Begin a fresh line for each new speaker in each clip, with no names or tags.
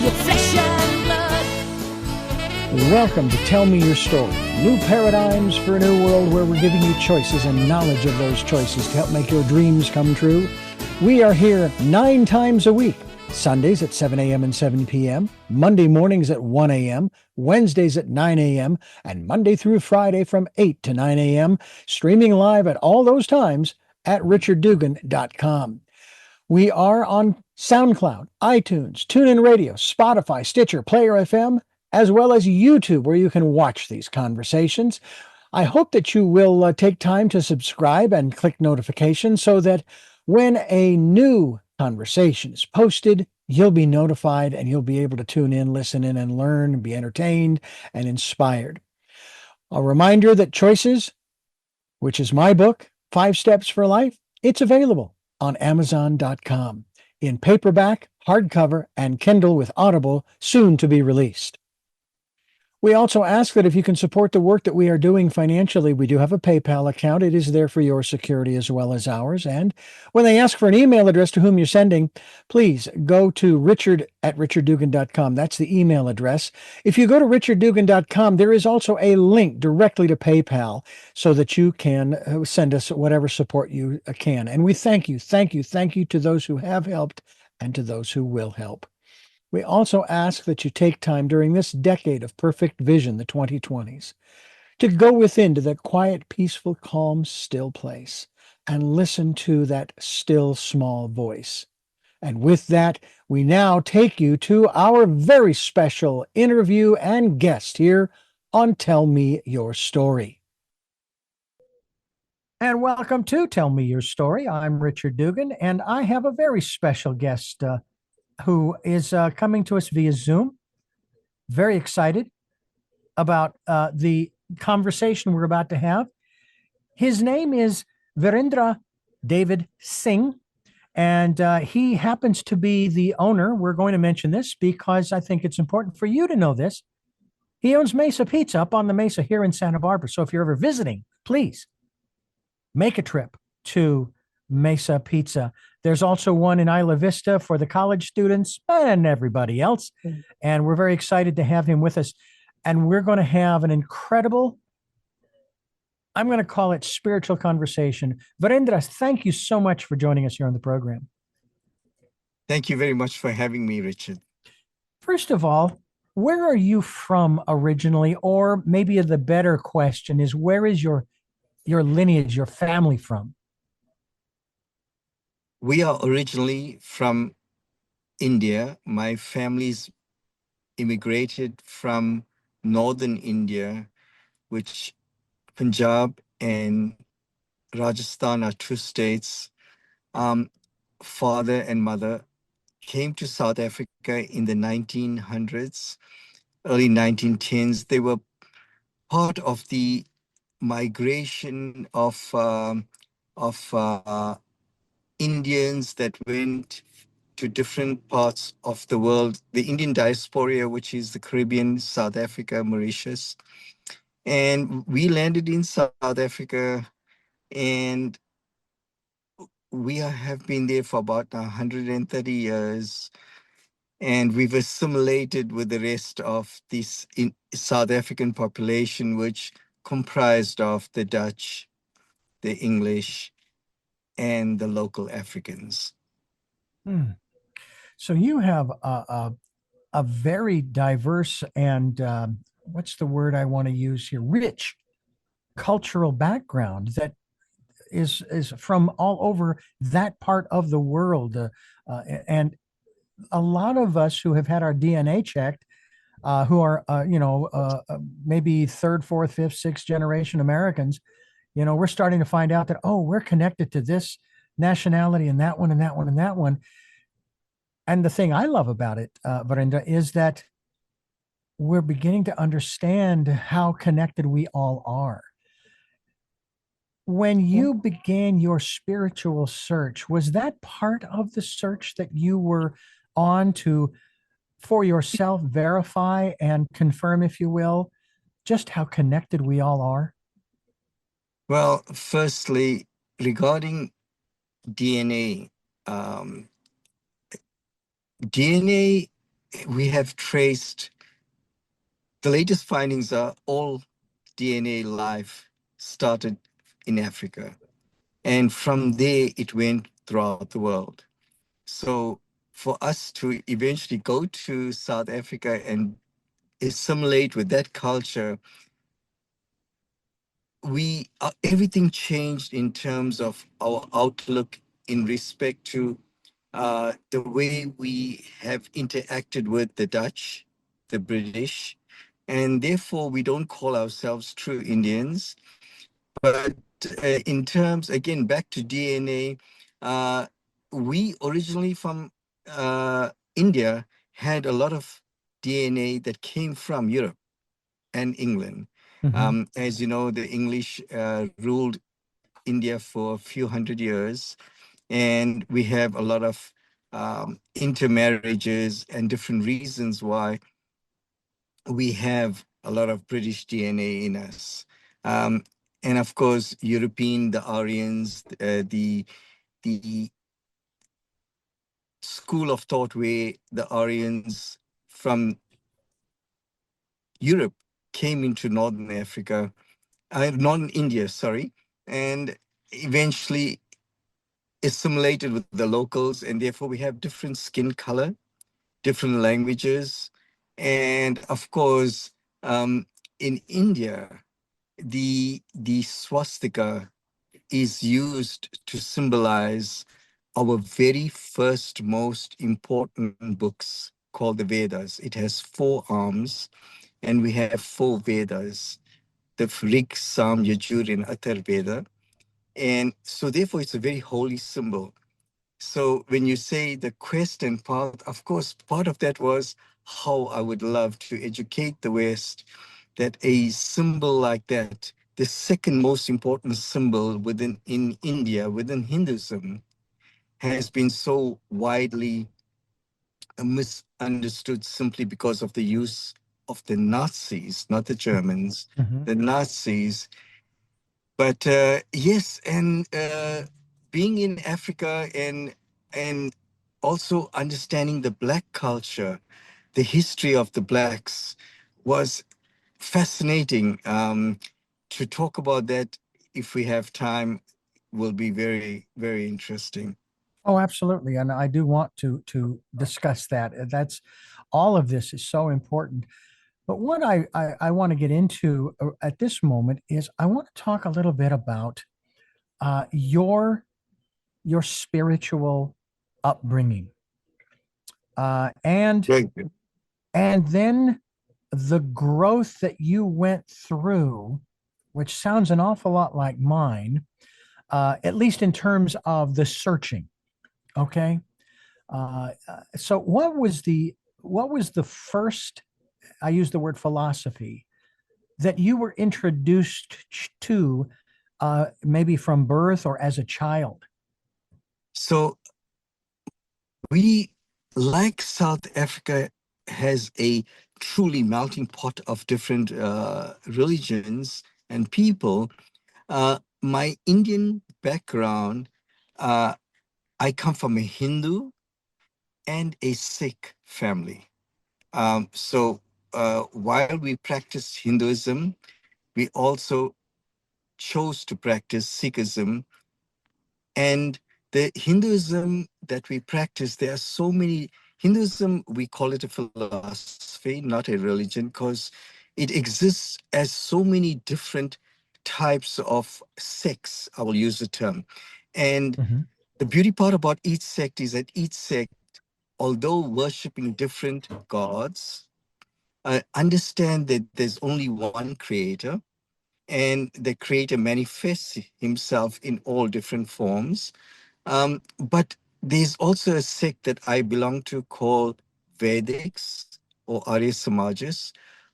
your flesh and blood.
Welcome to Tell Me Your Story. New paradigms for a new world where we're giving you choices and knowledge of those choices to help make your dreams come true. We are here 9 times a week. Sundays at 7 a.m. and 7 p.m., Monday mornings at 1 a.m., Wednesdays at 9 a.m., and Monday through Friday from 8 to 9 a.m., streaming live at all those times at richarddugan.com. We are on SoundCloud, iTunes, TuneIn Radio, Spotify, Stitcher, Player FM, as well as YouTube, where you can watch these conversations. I hope that you will take time to subscribe and click notifications so that when a new conversation is posted, you'll be notified and you'll be able to tune in, listen in, and learn, and be entertained and inspired. A reminder that Choices, which is my book, 5 Steps for Life, it's available on Amazon.com in paperback, hardcover, and Kindle with Audible, soon to be released. We also ask that if you can support the work that we are doing financially, we do have a PayPal account. It is there for your security as well as ours. And when they ask for an email address to whom you're sending, please go to richard@richarddugan.com. That's the email address. If you go to richarddugan.com, there is also a link directly to PayPal so that you can send us whatever support you can. And we thank you to those who have helped and to those who will help. We also ask that you take time during this decade of perfect vision, the 2020s, to go within to that quiet, peaceful, calm, still place and listen to that still, small voice. And with that, we now take you to our very special interview and guest here on Tell Me Your Story. And welcome to Tell Me Your Story. I'm Richard Dugan, and I have a very special guest who is coming to us via Zoom. Very excited about the conversation we're about to have. His name is Virendra David Singh, and he happens to be the owner. We're going to mention this because I think it's important for you to know this. He owns Mesa Pizza up on the Mesa here in Santa Barbara. So if you're ever visiting, please make a trip to Mesa Pizza. There's also one in Isla Vista for the college students and everybody else. And we're very excited to have him with us. And we're going to have an incredible, I'm going to call it spiritual conversation. Virendra, thank you so much for joining us here on the program.
Thank you very much for having me, Richard.
First of all, where are you from originally? Or maybe the better question is, where is your lineage, your family from?
We are originally from India. My family's immigrated from northern India, which Punjab and Rajasthan are 2 states. Father and mother came to South Africa in the 1900s, early 1910s. They were part of the migration of Indians that went to different parts of the world, the Indian diaspora, which is the Caribbean, South Africa, Mauritius. And we landed in South Africa, and we have been there for about 130 years. And we've assimilated with the rest of this South African population, which comprised of the Dutch, the English, and the local Africans.
So you have a very diverse and what's the word I want to use here? Rich cultural background that is from all over that part of the world, and a lot of us who have had our DNA checked, who are maybe 3rd, 4th, 5th, 6th generation Americans, we're starting to find out that, we're connected to this nationality and that one and that one and that one. And the thing I love about it, Virendra, is that we're beginning to understand how connected we all are. When you began your spiritual search, was that part of the search that you were on to, for yourself, verify and confirm, if you will, just how connected we all are?
Well, firstly, regarding DNA, DNA we have traced the latest findings are all DNA life started in Africa. And from there, it went throughout the world. So for us to eventually go to South Africa and assimilate with that culture, everything changed in terms of our outlook in respect to the way we have interacted with the Dutch, the British, and therefore we don't call ourselves true Indians. But in terms, again, back to DNA, uh, we originally from India had a lot of DNA that came from Europe and England. As you know, the English ruled India for a few hundred years, and we have a lot of intermarriages and different reasons why we have a lot of British DNA in us. Um, and of course, European, the Aryans, the school of thought where the Aryans from Europe came into Northern Africa, Northern India, sorry, and eventually assimilated with the locals, and therefore we have different skin color, different languages, and of course, in India, the swastika is used to symbolize our very first most important books called the Vedas. It has four arms, and we have four Vedas, the Rig, Sam, Yajur, and Atharvaveda. And so therefore it's a very holy symbol. So when you say the quest and path, of course, part of that was how I would love to educate the West that a symbol like that, the second most important symbol within in India, within Hinduism, has been so widely misunderstood simply because of the use of the Nazis, not the Germans, the Nazis. But yes, and being in Africa and also understanding the Black culture, the history of the Blacks was fascinating. To talk about that, if we have time, will be very, very interesting.
Oh, absolutely. And I do want to discuss that. That's all of this is so important. But what I want to get into at this moment is I want to talk a little bit about your spiritual upbringing, uh, and
Very good.
and then the growth that you went through, which sounds an awful lot like mine, at least in terms of the searching. Okay, so what was the first? I use the word philosophy that you were introduced to, maybe from birth or as a child.
So we, like South Africa, has a truly melting pot of different religions and people. My Indian background, uh, I come from a Hindu and a Sikh family. So while we practice Hinduism, we also chose to practice Sikhism. And the Hinduism that we practice, there are so many. Hinduism, we call it a philosophy, not a religion, because it exists as so many different types of sects, I will use the term. And
Mm-hmm.
the beauty part about each sect is that each sect, although worshiping different gods, understand that there's only one creator, and the creator manifests himself in all different forms. But there's also a sect that I belong to called Vedics or Arya Samajas,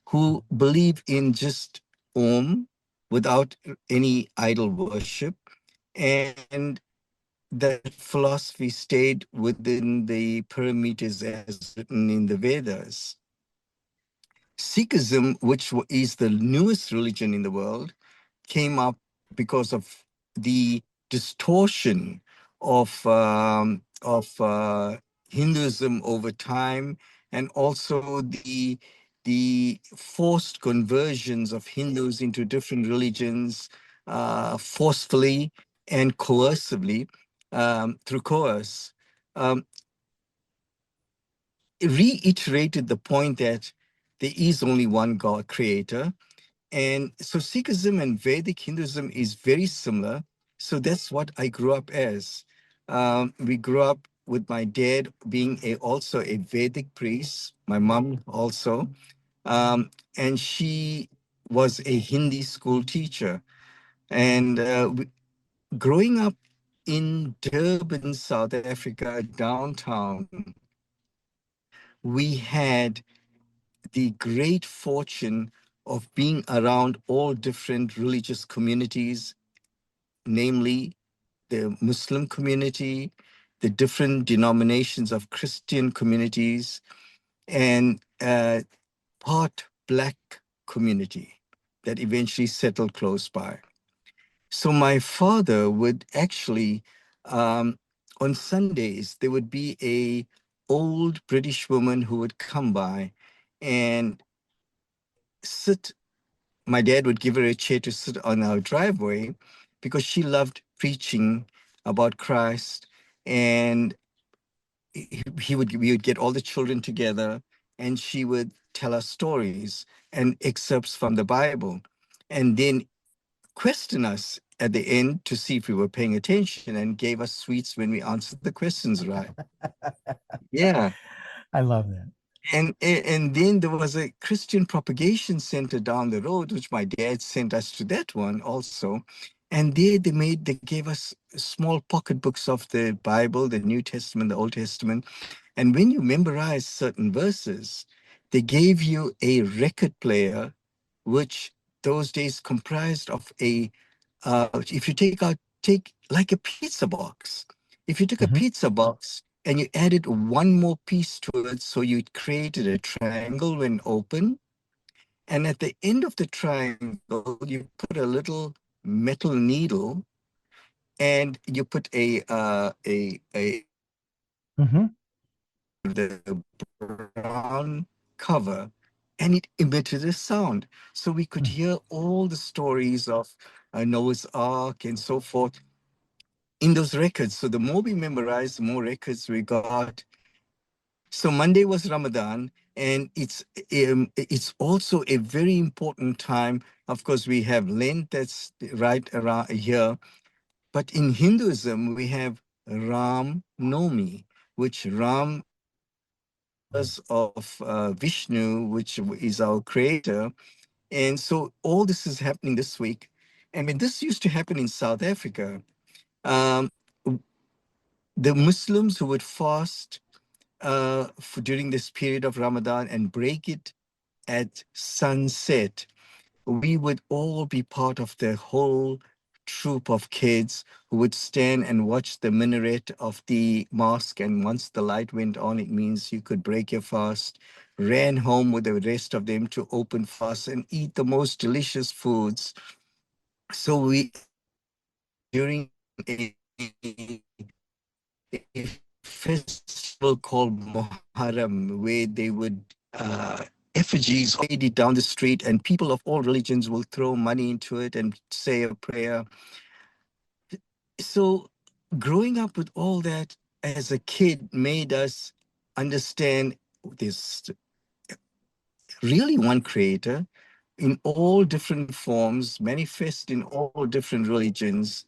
who believe in just Om without any idol worship. And that philosophy stayed within the parameters as written in the Vedas. Sikhism, which is the newest religion in the world, came up because of the distortion of Hinduism over time, and also the forced conversions of Hindus into different religions, forcefully and coercively, through coerce, um, reiterated the point that there is only one God creator. And so Sikhism and Vedic Hinduism is very similar. So that's what I grew up as. We grew up with my dad being also a Vedic priest, my mom also. And she was a Hindi school teacher. And growing up in Durban, South Africa, downtown, we had the great fortune of being around all different religious communities, namely the Muslim community, the different denominations of Christian communities, and part Black community that eventually settled close by. So my father would actually, on Sundays, there would be a old British woman who would come by and sit. My dad would give her a chair to sit on our driveway because she loved preaching about Christ. And we would get all the children together and she would tell us stories and excerpts from the Bible. And then question us at the end to see if we were paying attention and gave us sweets when we answered the questions right. Yeah.
I love that.
And then there was a Christian propagation center down the road, which my dad sent us to that one also. And there they gave us small pocketbooks of the Bible, the New Testament, the Old Testament. And when you memorize certain verses, they gave you a record player, which those days comprised of if you take like a pizza box. If you took a
Mhm.
pizza box and you added one more piece to it, so you created a triangle when open, and at the end of the triangle, you put a little metal needle, and you put a
Mhm.
the brown cover, and it emitted a sound. So we could
Mm.
hear all the stories of Noah's Ark and so forth in those records. So the more we memorized, the more records we got. So Monday was Ramadan, and it's also a very important time. Of course, we have Lent that's right around here, but in Hinduism we have Ram Nomi, which Ram of Vishnu, which is our creator. And so all this is happening this week. And when this used to happen in South Africa, um, the Muslims who would fast during this period of Ramadan and break it at sunset, we would all be part of the whole troop of kids who would stand and watch the minaret of the mosque. And once the light went on, it means you could break your fast, ran home with the rest of them to open fast and eat the most delicious foods. So we during a, a festival called Muharram, where they would effigies paraded down the street, and people of all religions will throw money into it and say a prayer. So, growing up with all that as a kid made us understand this really one creator in all different forms, manifest in all different religions.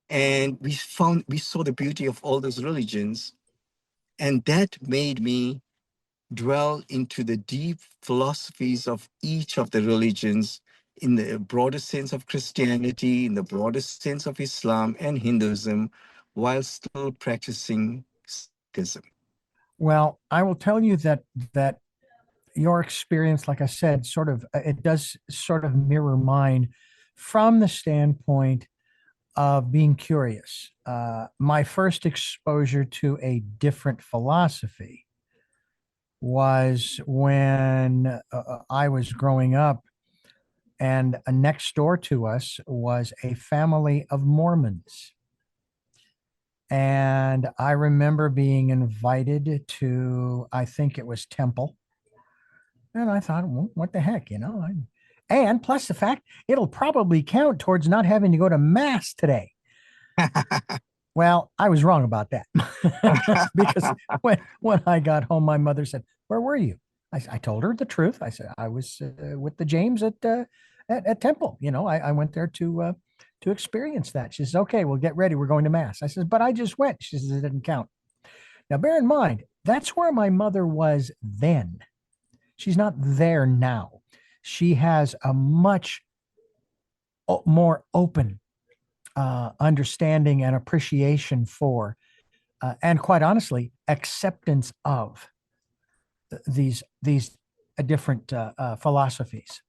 And we saw the beauty of all those religions. And that made me dwell into the deep philosophies of each of the religions in the broader sense of Christianity, in the broader sense of Islam and Hinduism, while still practicing Sikhism.
Well, I will tell you that your experience, like I said, sort of it does sort of mirror mine from the standpoint of being curious. My first exposure to a different philosophy was when I was growing up, and next door to us was a family of Mormons. And I remember being invited to, I think it was Temple. And I thought, well, what the heck, you know? And plus the fact it'll probably count towards not having to go to mass today. Well, I was wrong about that because when I got home, my mother said, "Where were you?" I told her the truth. I said I was with the James at Temple. You know, I went there to experience that. She says, "Okay, well, get ready. We're going to mass." I says, "But I just went." She says, "It didn't count." Now, bear in mind, that's where my mother was then. She's not there now. She has a much more open understanding and appreciation for, and quite honestly, acceptance of these different philosophies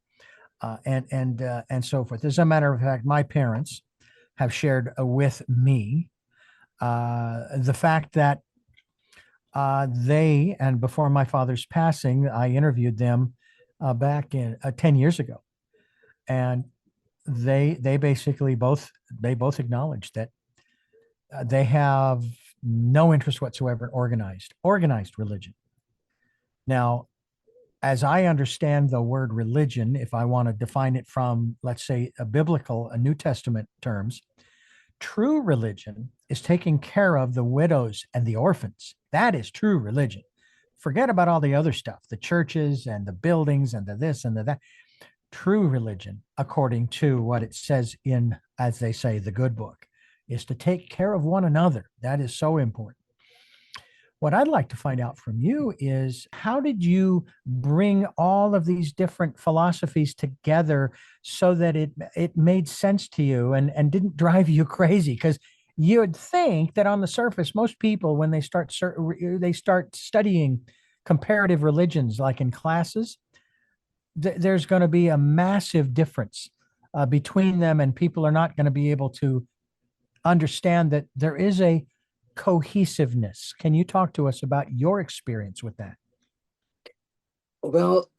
and so forth. As a matter of fact, my parents have shared with me the fact that they, and before my father's passing, I interviewed them back in 10 years ago, and they basically both acknowledged that they have no interest whatsoever in organized religion. Now, as I understand the word religion, if I want to define it from, let's say, a New Testament terms, true religion is taking care of the widows and the orphans. That is true religion. Forget about all the other stuff, the churches and the buildings and the this and the that. True religion, according to what it says in, as they say, the good book, is to take care of one another. That is so important. What I'd like to find out from you is how did you bring all of these different philosophies together so that it made sense to you and didn't drive you crazy? Because you would think that on the surface, most people, when they start studying comparative religions, like in classes, there's going to be a massive difference between them, and people are not going to be able to understand that there is a cohesiveness. Can you talk to us about your experience with that?
Well,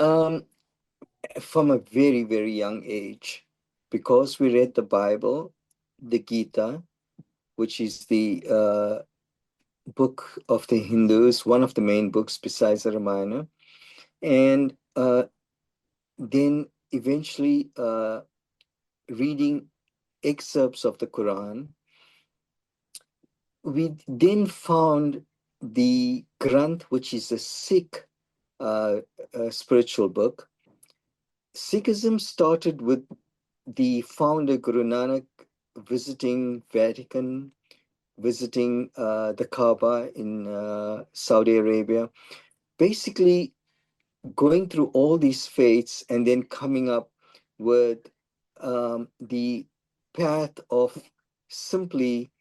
from a very, very young age, because we read the Bible, the Gita, which is the book of the Hindus, one of the main books besides the Ramayana, and then eventually reading excerpts of the Quran, we then found the Granth, which is a Sikh spiritual book. Sikhism started with the founder Guru Nanak visiting Vatican, visiting the Kaaba in Saudi Arabia, basically going through all these faiths and then coming up with the path of simply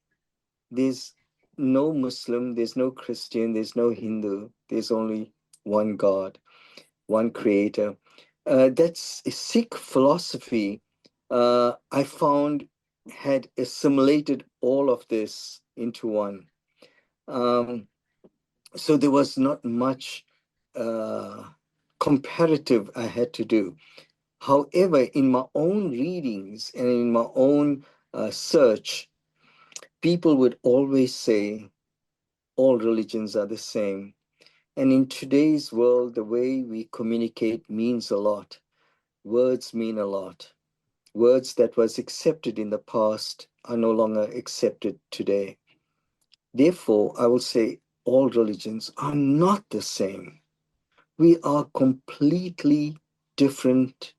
there's no Muslim, there's no Christian, there's no Hindu, there's only one God, one creator. That's a Sikh philosophy I found had assimilated all of this into one. So there was not much comparative I had to do. However, in my own readings and in my own search, people would always say all religions are the same. And in today's world, the way we communicate means a lot. Words mean a lot. Words that was accepted in the past are no longer accepted today. Therefore, I will say all religions are not the same. We are completely different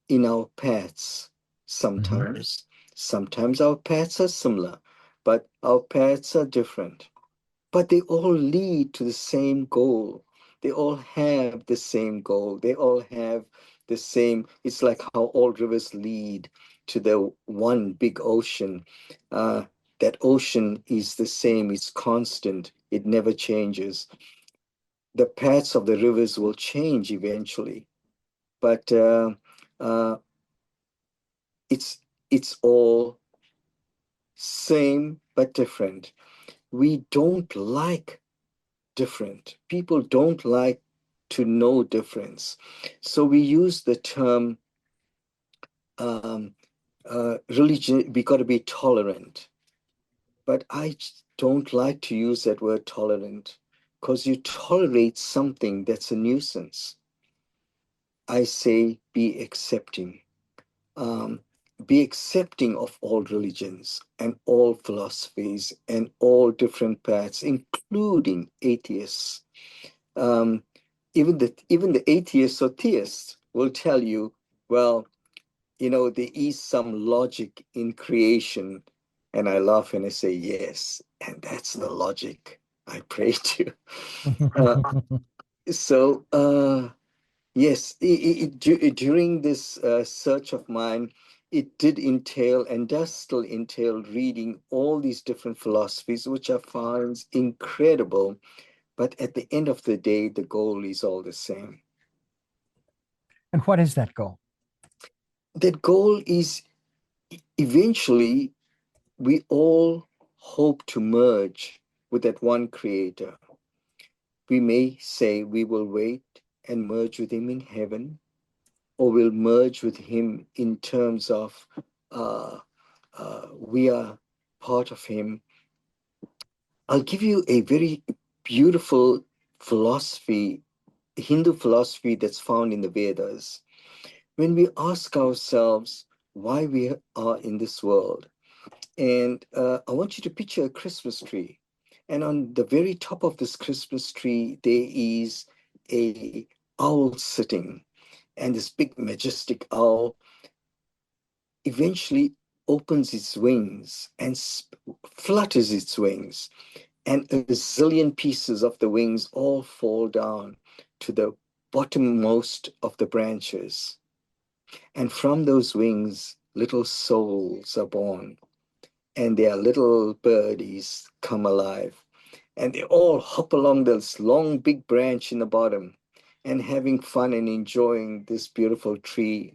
in our paths sometimes. Sometimes our paths are similar, but our paths are different. But they all lead to the same goal. They all have the same goal. They all have the same, it's like how all rivers lead to the one big ocean. That ocean is the same, it's constant, it never changes. The paths of the rivers will change eventually, but uh, it's all same but different. We don't like different. People don't like to know difference. So we use the term religion, we got to be tolerant. But don't like to use that word tolerant because you tolerate something that's a nuisance. I say be accepting. Um, be accepting of all religions and all philosophies and all different paths, including atheists. Um, even the atheists or theists will tell you, well, there is some logic in creation. And I laugh and I say, yes, and that's the logic I pray to. Uh, so, yes, during this search of mine, it did entail and does still entail reading all these different philosophies, which I find incredible. But at the end of the day, the goal is all the same.
And what is that goal?
That goal is eventually we all hope to merge with that one creator. We may say we will wait and merge with him in heaven, or we'll merge with him in terms of uh, we are part of him. I'll give you a very beautiful philosophy, Hindu philosophy that's found in the Vedas. When we ask ourselves why we are in this world, and I want you to picture a Christmas tree. And on the very top of this Christmas tree, there is a owl sitting. And this big majestic owl eventually opens its wings and flutters its wings. And a zillion pieces of the wings all fall down to the bottommost of the branches. And from those wings, little souls are born, and their little birdies come alive. And they all hop along this long, big branch in the bottom and having fun and enjoying this beautiful tree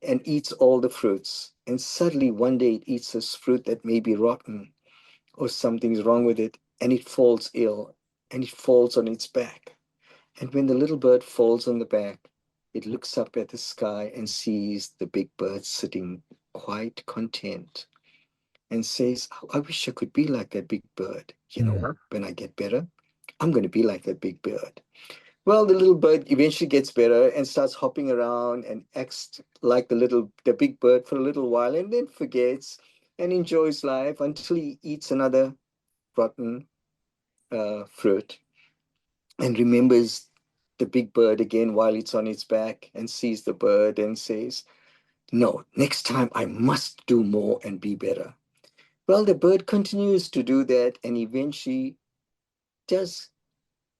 and eats all the fruits. And suddenly one day it eats this fruit that may be rotten or something's wrong with it, and it falls ill and it falls on its back. And when the little bird falls on the back, it looks up at the sky and sees the big bird sitting quite content and says, "Oh, I wish I could be like that big bird. When I get better, I'm going to be like that big bird." Well, the little bird eventually gets better and starts hopping around and acts like the big bird for a little while, and then forgets and enjoys life until he eats another rotten fruit and remembers the big bird again while it's on its back and sees the bird and says, "No, next time I must do more and be better." Well, the bird continues to do that and eventually does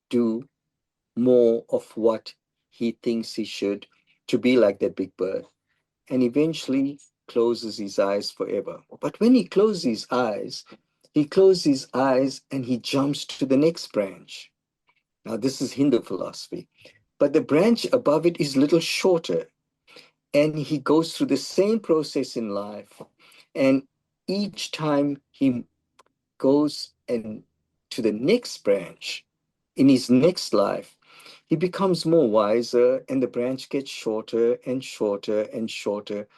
do more of what he thinks he should to be like that big bird, and eventually closes his eyes forever. But when he closes his eyes and he jumps to the next branch. Now, this is Hindu philosophy, but the branch above it is a little shorter, and he goes through the same process in life. And each time he goes and to the next branch in his next life, he becomes more wiser, and the branch gets shorter and shorter and shorter.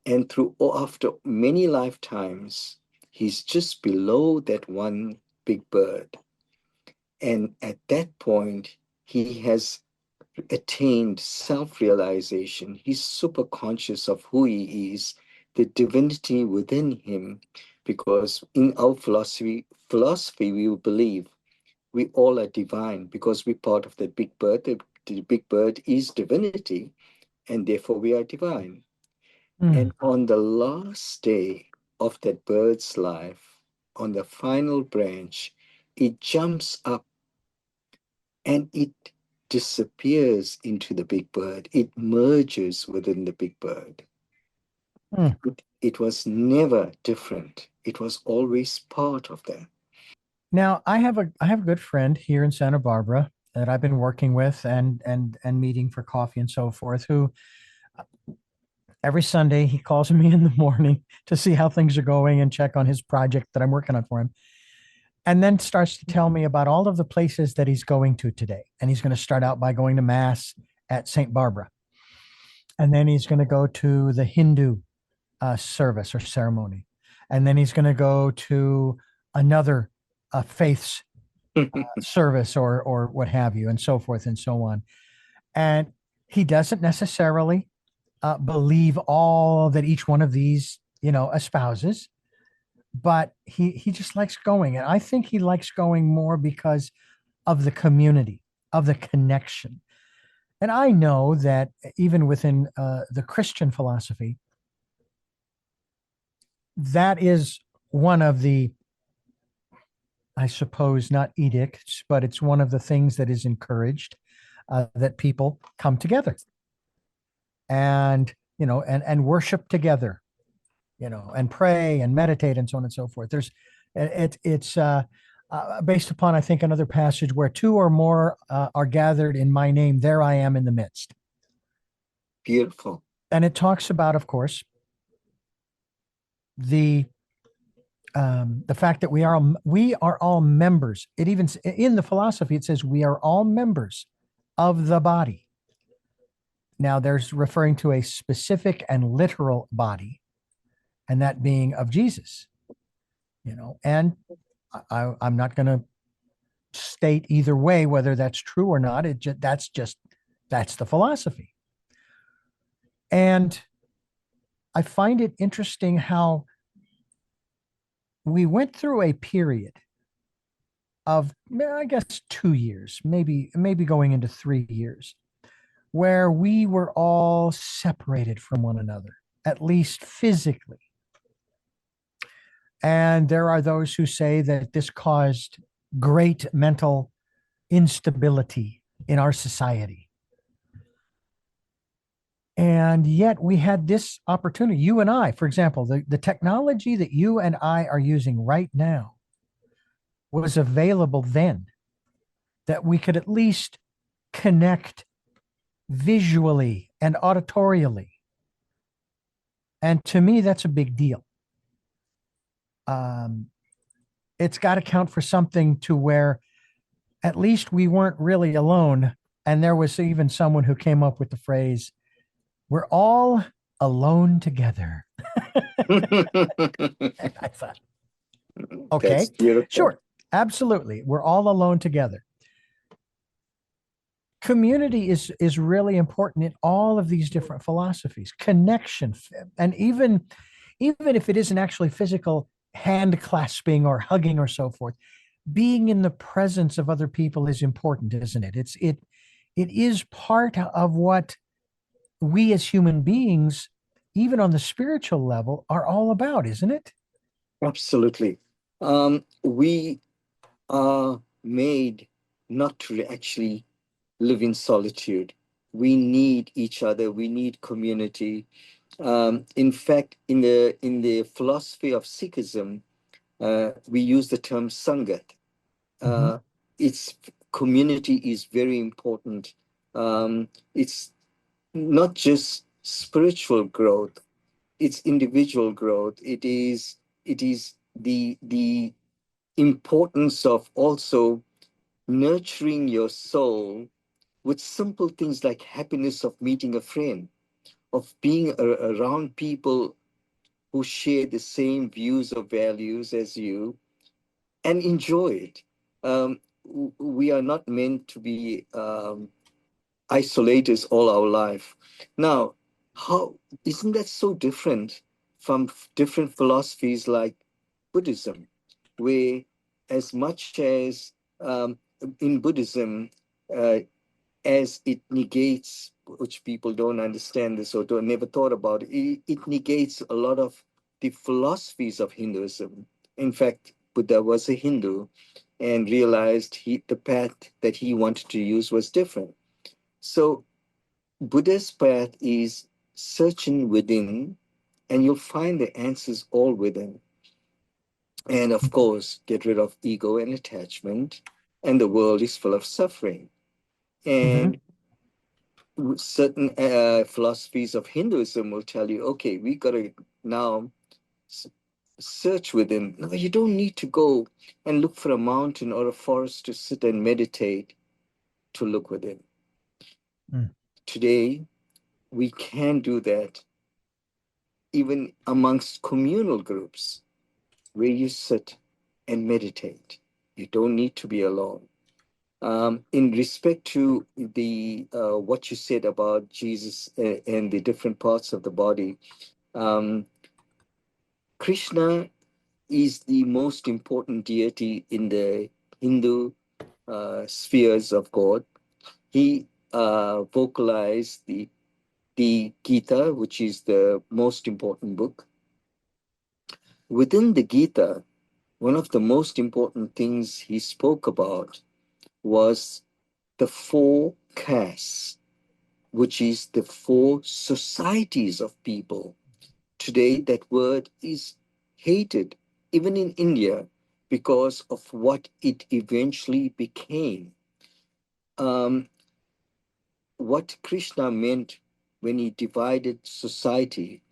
And through after many lifetimes, he's just below that one big bird. And at that point, he has attained self-realization. He's super conscious of who he is, the divinity within him, because in our philosophy, we believe we all are divine because we're part of that big bird. The big bird is divinity, and therefore we are divine.
Mm.
And on the last day of that bird's life, on the final branch, it jumps up and it disappears into the big bird. It merges within the big bird.
Mm.
It was never different. It was always part of that.
Now, I have a good friend here in Santa Barbara that I've been working with and meeting for coffee and so forth, who every Sunday he calls me in the morning to see how things are going and check on his project that I'm working on for him. And then starts to tell me about all of the places that he's going to today. And he's going to start out by going to mass at St. Barbara. And then he's going to go to the Hindu service or ceremony. And then he's going to go to another faith's service or what have you, and so forth and so on. And he doesn't necessarily believe all that each one of these, espouses, but he just likes going. And I think he likes going more because of the community, of the connection. And I know that even within the Christian philosophy, that is one of the, I suppose, not edicts, but it's one of the things that is encouraged, that people come together and, and worship together, and pray and meditate and so on and so forth. It's based upon, I think, another passage where two or more are gathered in my name, there I am in the midst.
Beautiful.
And it talks about, of course, the fact that we are all members. It even, in the philosophy, it says we are all members of the body. Now, there's referring to a specific and literal body, and that being of Jesus. And I'm not going to state either way whether that's true or not. That's the philosophy. And I find it interesting how we went through a period of, I guess, 2 years, maybe going into 3 years, where we were all separated from one another, at least physically. And there are those who say that this caused great mental instability in our society. And yet we had this opportunity. You and I, for example, the technology that you and I are using right now was available then, that we could at least connect visually and auditorially. And to me, that's a big deal. It's got to count for something, to where at least we weren't really alone. And there was even someone who came up with the phrase, we're all alone together. And I thought, okay,
That's beautiful.
sure, absolutely. We're all alone together. Community is really important in all of these different philosophies. Connection, and even if it isn't actually physical hand clasping or hugging or so forth, being in the presence of other people is important, isn't it? It is part of what we as human beings, even on the spiritual level, are all about, isn't it?
Absolutely. We are made not to actually live in solitude. We need each other. We need community. In fact, in the philosophy of Sikhism, we use the term sangat.
Mm-hmm.
Its community is very important. It's not just spiritual growth; it's individual growth. It is the importance of also nurturing your soul with simple things like happiness of meeting a friend, of being around people who share the same views or values as you, and enjoy it. We are not meant to be isolators all our life. Now, how isn't that so different from different philosophies like Buddhism, where as much as in Buddhism, uh, as it negates, which people don't understand this or don't never thought about it negates a lot of the philosophies of Hinduism. In fact, Buddha was a Hindu and realized the path that he wanted to use was different. So Buddha's path is searching within, and you'll find the answers all within. And of course, get rid of ego and attachment, and the world is full of suffering.
Mm-hmm.
And certain philosophies of Hinduism will tell you, okay, we got to now search within. No, you don't need to go and look for a mountain or a forest to sit and meditate to look within.
Mm.
Today, we can do that even amongst communal groups where you sit and meditate. You don't need to be alone. In respect to the what you said about Jesus and the different parts of the body, um, Krishna is the most important deity in the Hindu spheres of God. He vocalized the Gita, which is the most important book. Within the Gita, one of the most important things he spoke about was the four castes, which is the four societies of people. Today, that word is hated, even in India, because of what it eventually became. Um, what Krishna meant when he divided society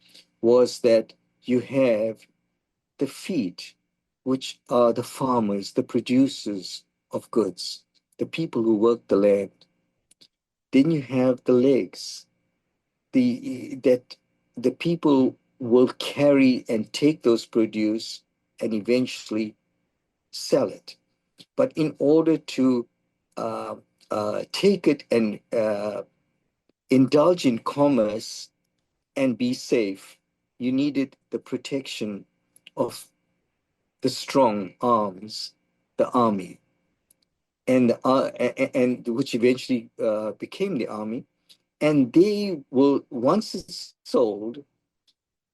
was that you have the feet, which are the farmers, the producers of goods, the people who work the land. Then you have the legs, the that the people will carry and take those produce and eventually sell it. But in order to uh, take it and indulge in commerce and be safe, you needed the protection of the strong arms, the army, and which eventually became the army. And they will, once it's sold,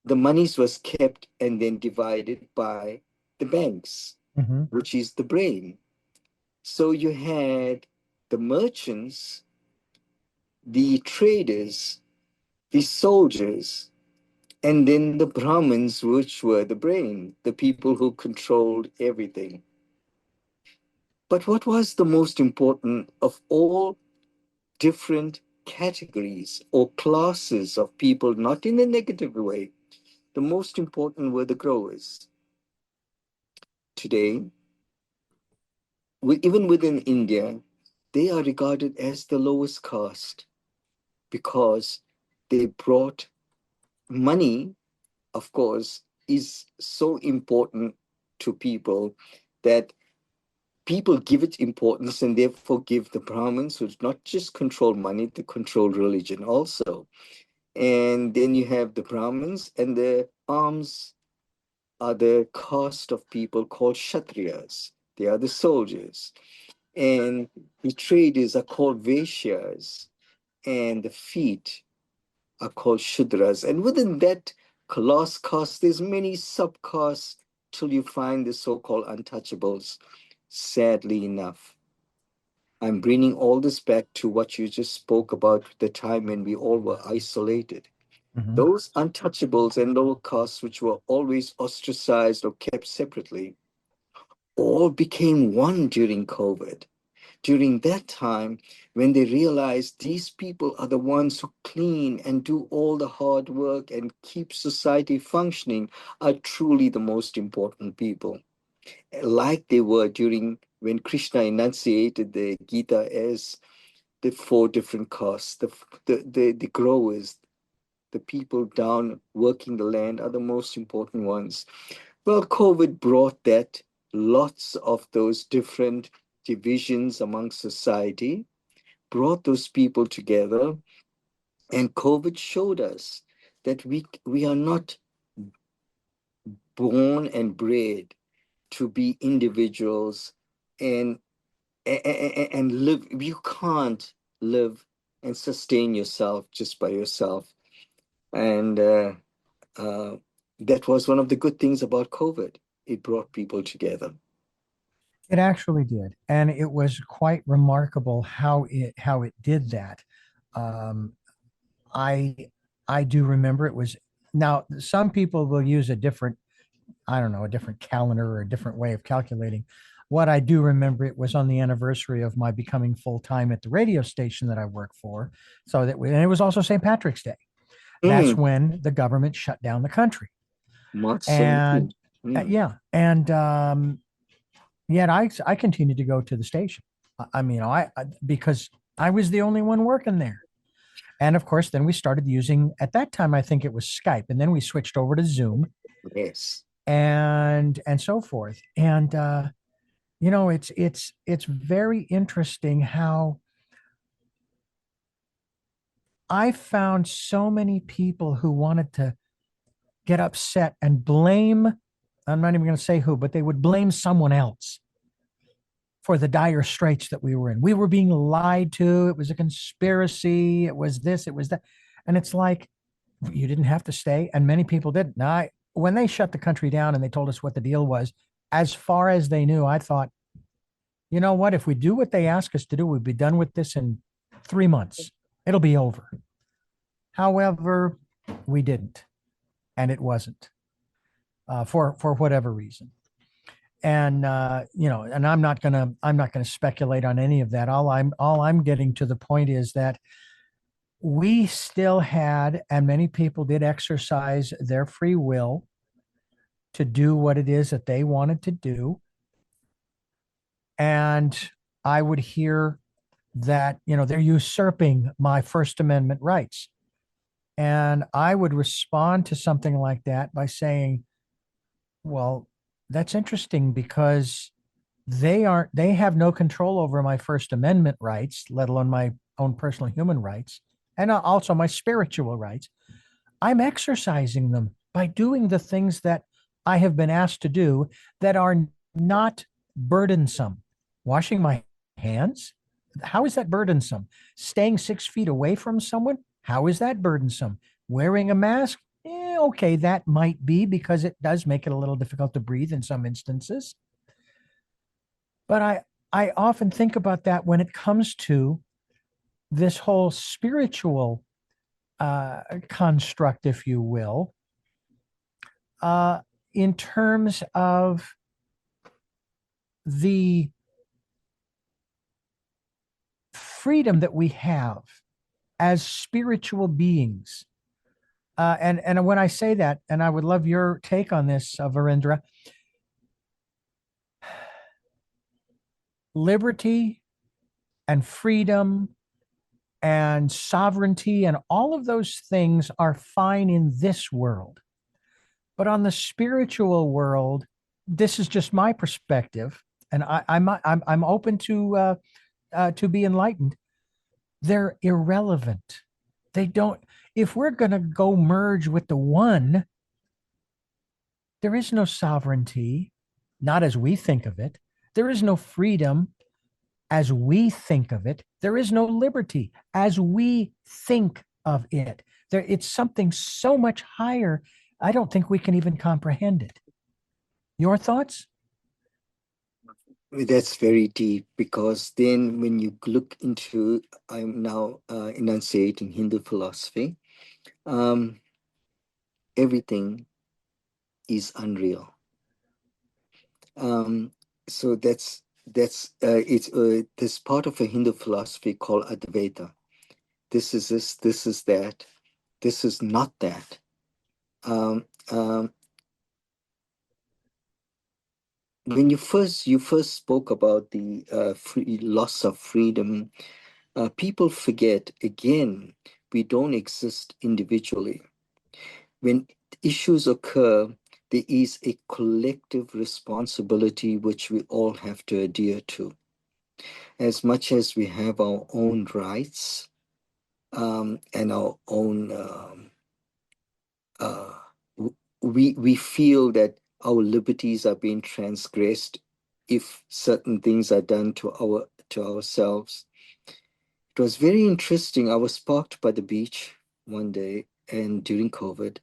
the monies was kept and then divided by the banks,
Mm-hmm.
which is the brain. So you had the merchants, the traders, the soldiers, and then the Brahmins, which were the brain, the people who controlled everything. But what was the most important of all different categories or classes of people, not in a negative way? The most important were the growers. Today, even within India, they are regarded as the lowest caste because they brought money, of course, is so important to people that people give it importance and therefore give the Brahmins, who not just control money, they control religion also. And then you have the Brahmins, and the arms are the caste of people called Kshatriyas. They are the soldiers. And the traders are called Vaishyas, and the feet are called Shudras. And within that class caste, there's many subcastes till you find the so-called untouchables, sadly enough. I'm bringing all this back to what you just spoke about, the time when we all were isolated.
Mm-hmm.
Those untouchables and lower castes, which were always ostracized or kept separately, all became one during COVID. During that time, when they realized these people are the ones who clean and do all the hard work and keep society functioning, are truly the most important people, like they were during when Krishna enunciated the Gita as the four different castes, the growers, the people down working the land are the most important ones. Well, COVID brought that, lots of those different divisions among society, brought those people together, and COVID showed us that we are not born and bred to be individuals and and live. You can't live and sustain yourself just by yourself. And uh, that was one of the good things about COVID. It brought people together.
It actually did, and it was quite remarkable how it did that. Um, I I do remember it was now some people will use a different, I don't know, a different calendar or a different way of calculating. What I do remember, it was on the anniversary of my becoming full time at the radio station that I work for. So that and it was also St. Patrick's Day. That's
Mm,
when the government shut down the country.
March 17th.
And
Mm,
yeah, and yet I continued to go to the station. I mean, because I was the only one working there. And of course, then we started using, at that time, I think it was Skype, and then we switched over to Zoom
yes.
and so forth. And It's very interesting how I found so many people who wanted to get upset and blame. I'm not even going to say who, but they would blame someone else for the dire straits that we were in. We were being lied to. It was a conspiracy. It was this, it was that. And it's like, you didn't have to stay. And many people didn't. Now, when they shut the country down and they told us what the deal was, as far as they knew, I thought, you know what? If we do what they ask us to do, we'd be done with this in 3 months. It'll be over. However, we didn't, and it wasn't for whatever reason. And and I'm not gonna speculate on any of that. All I'm getting to the point is that we still had, and many people did exercise their free will to do what it is that they wanted to do. And I would hear that, they're usurping my First Amendment rights. And I would respond to something like that by saying, well, that's interesting because they have no control over my First Amendment rights, let alone my own personal human rights, and also my spiritual rights. I'm exercising them by doing the things that I have been asked to do that are not burdensome. Washing my hands? How is that burdensome? Staying 6 feet away from someone? How is that burdensome? Wearing a mask? Okay, that might be because it does make it a little difficult to breathe in some instances. But I often think about that when it comes to this whole spiritual construct, if you will, uh, in terms of the freedom that we have as spiritual beings. And when I say that, and I would love your take on this, Virendra, liberty and freedom and sovereignty and all of those things are fine in this world. But on the spiritual world, this is just my perspective, and I'm open to be enlightened. They're irrelevant. They don't. If we're going to go merge with the one, there is no sovereignty, not as we think of it. There is no freedom as we think of it. There is no liberty as we think of it. It's something so much higher. I don't think we can even comprehend it. Your thoughts?
That's very deep because then when you look into, I'm now enunciating Hindu philosophy, um, everything is unreal. Um, so it's this part of a Hindu philosophy called Advaita. This is this, this is that, this is not that. Um, um, when you first spoke about the loss of freedom, people forget again, we don't exist individually. When issues occur, there is a collective responsibility which we all have to adhere to. As much as we have our own rights and our own, uh, we feel that our liberties are being transgressed if certain things are done to ourselves. It was very interesting. I was parked by the beach one day and during COVID,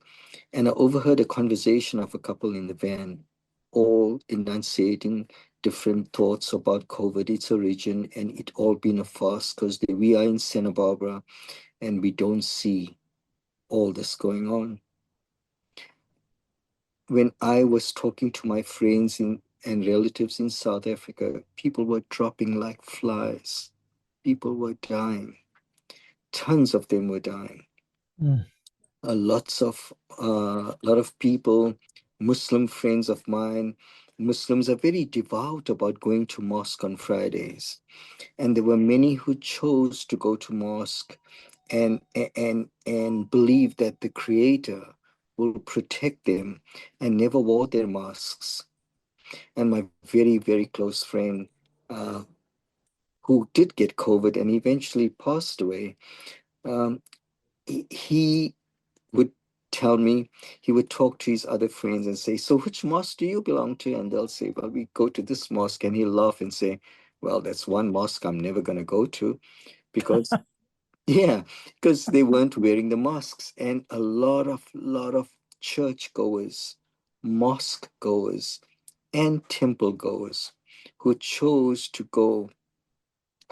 and I overheard a conversation of a couple in the van, all enunciating different thoughts about COVID, its origin, and it all being a farce because we are in Santa Barbara and we don't see all this going on. When I was talking to my friends and relatives in South Africa, people were dropping like flies. People were dying. Tons of them were dying.
Mm.
A lot of people, Muslim friends of mine, Muslims are very devout about going to mosque on Fridays, and there were many who chose to go to mosque and believe that the Creator will protect them and never wore their masks. And my very, very close friend uh, who did get COVID and eventually passed away, um, he would tell me, he would talk to his other friends and say, "So which mosque do you belong to?" And they'll say, "Well, we go to this mosque." And he'll laugh and say, "Well, that's one mosque I'm never going to go to because, yeah, because they weren't wearing the masks." And a lot of church goers, mosque goers, and temple goers who chose to go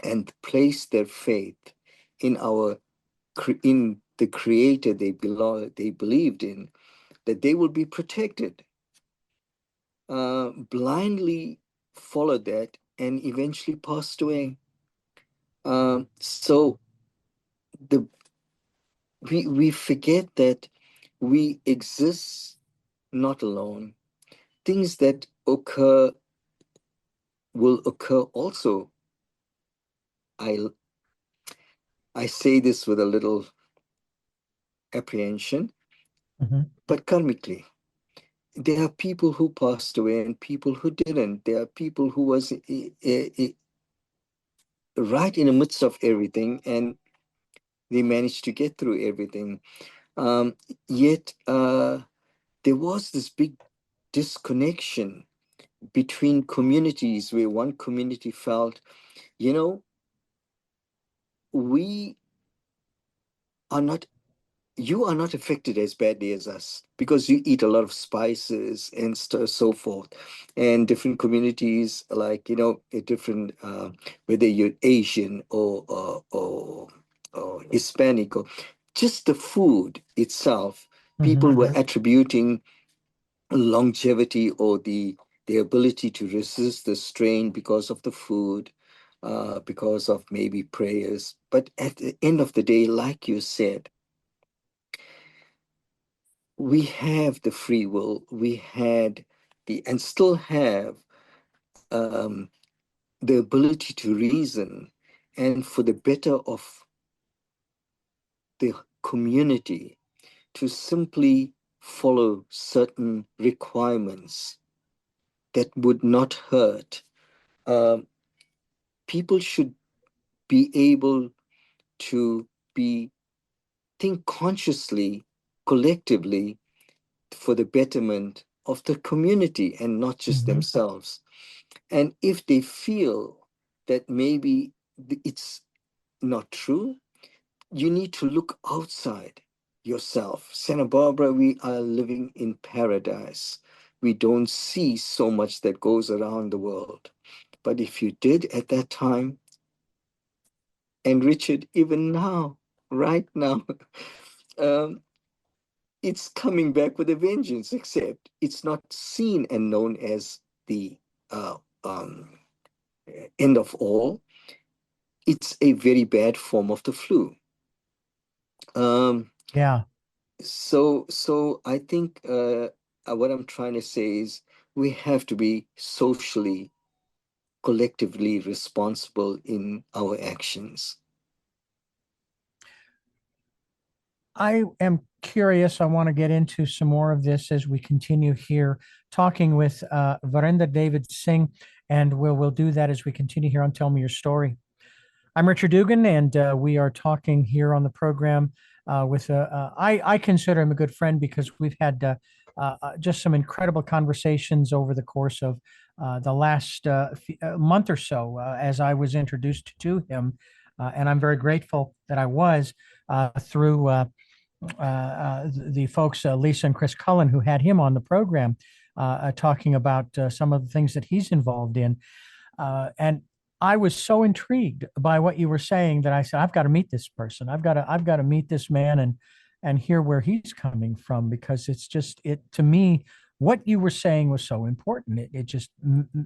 and place their faith in in the creator they believed in, that they will be protected, blindly followed that and eventually passed away. So the we forget that we exist not alone. Things that occur will occur also. I i say this with a little apprehension,
Mhm.
but karmically there are people who passed away and people who didn't. There are people who was right in the midst of everything and they managed to get through everything. Um, Yet there was this big disconnection between communities where one community felt, you know, we are not, you are not affected as badly as us because you eat a lot of spices and so forth. And different communities, like, a different, whether you're Asian or Hispanic, or just the food itself, people
Mhm.
were attributing longevity or the ability to resist the strain because of the food, because of maybe prayers. But at the end of the day, like you said, we have the free will, we had and still have um, the ability to reason, and for the better of the community, to simply follow certain requirements that would not hurt. Um, People should be able to be think consciously, collectively, for the betterment of the community and not just
Mhm.
themselves. And if they feel that maybe it's not true, you need to look outside yourself. Santa Barbara, we are living in paradise. We don't see so much that goes around the world. But if you did at that time, and Richard, even now, right now, um, it's coming back with a vengeance, except it's not seen and known as the uh, um, end of all. It's a very bad form of the flu. Um,
Yeah.
so I think what I'm trying to say is we have to be socially, collectively responsible in our actions.
I am curious. I want to get into some more of this as we continue here talking with Virendra David Singh, and we'll do that as we continue here on Tell Me Your Story. I'm Richard Dugan, and we are talking here on the program with I consider him a good friend because we've had just some incredible conversations over the course of the last month or so as I was introduced to him. And I'm very grateful that I was through the folks, Lisa and Chris Cullen, who had him on the program, talking about some of the things that he's involved in. And I was so intrigued by what you were saying that I said, I've got to meet this person. I've got to meet this man and hear where he's coming from, because it's just, it to me, what you were saying was so important. It just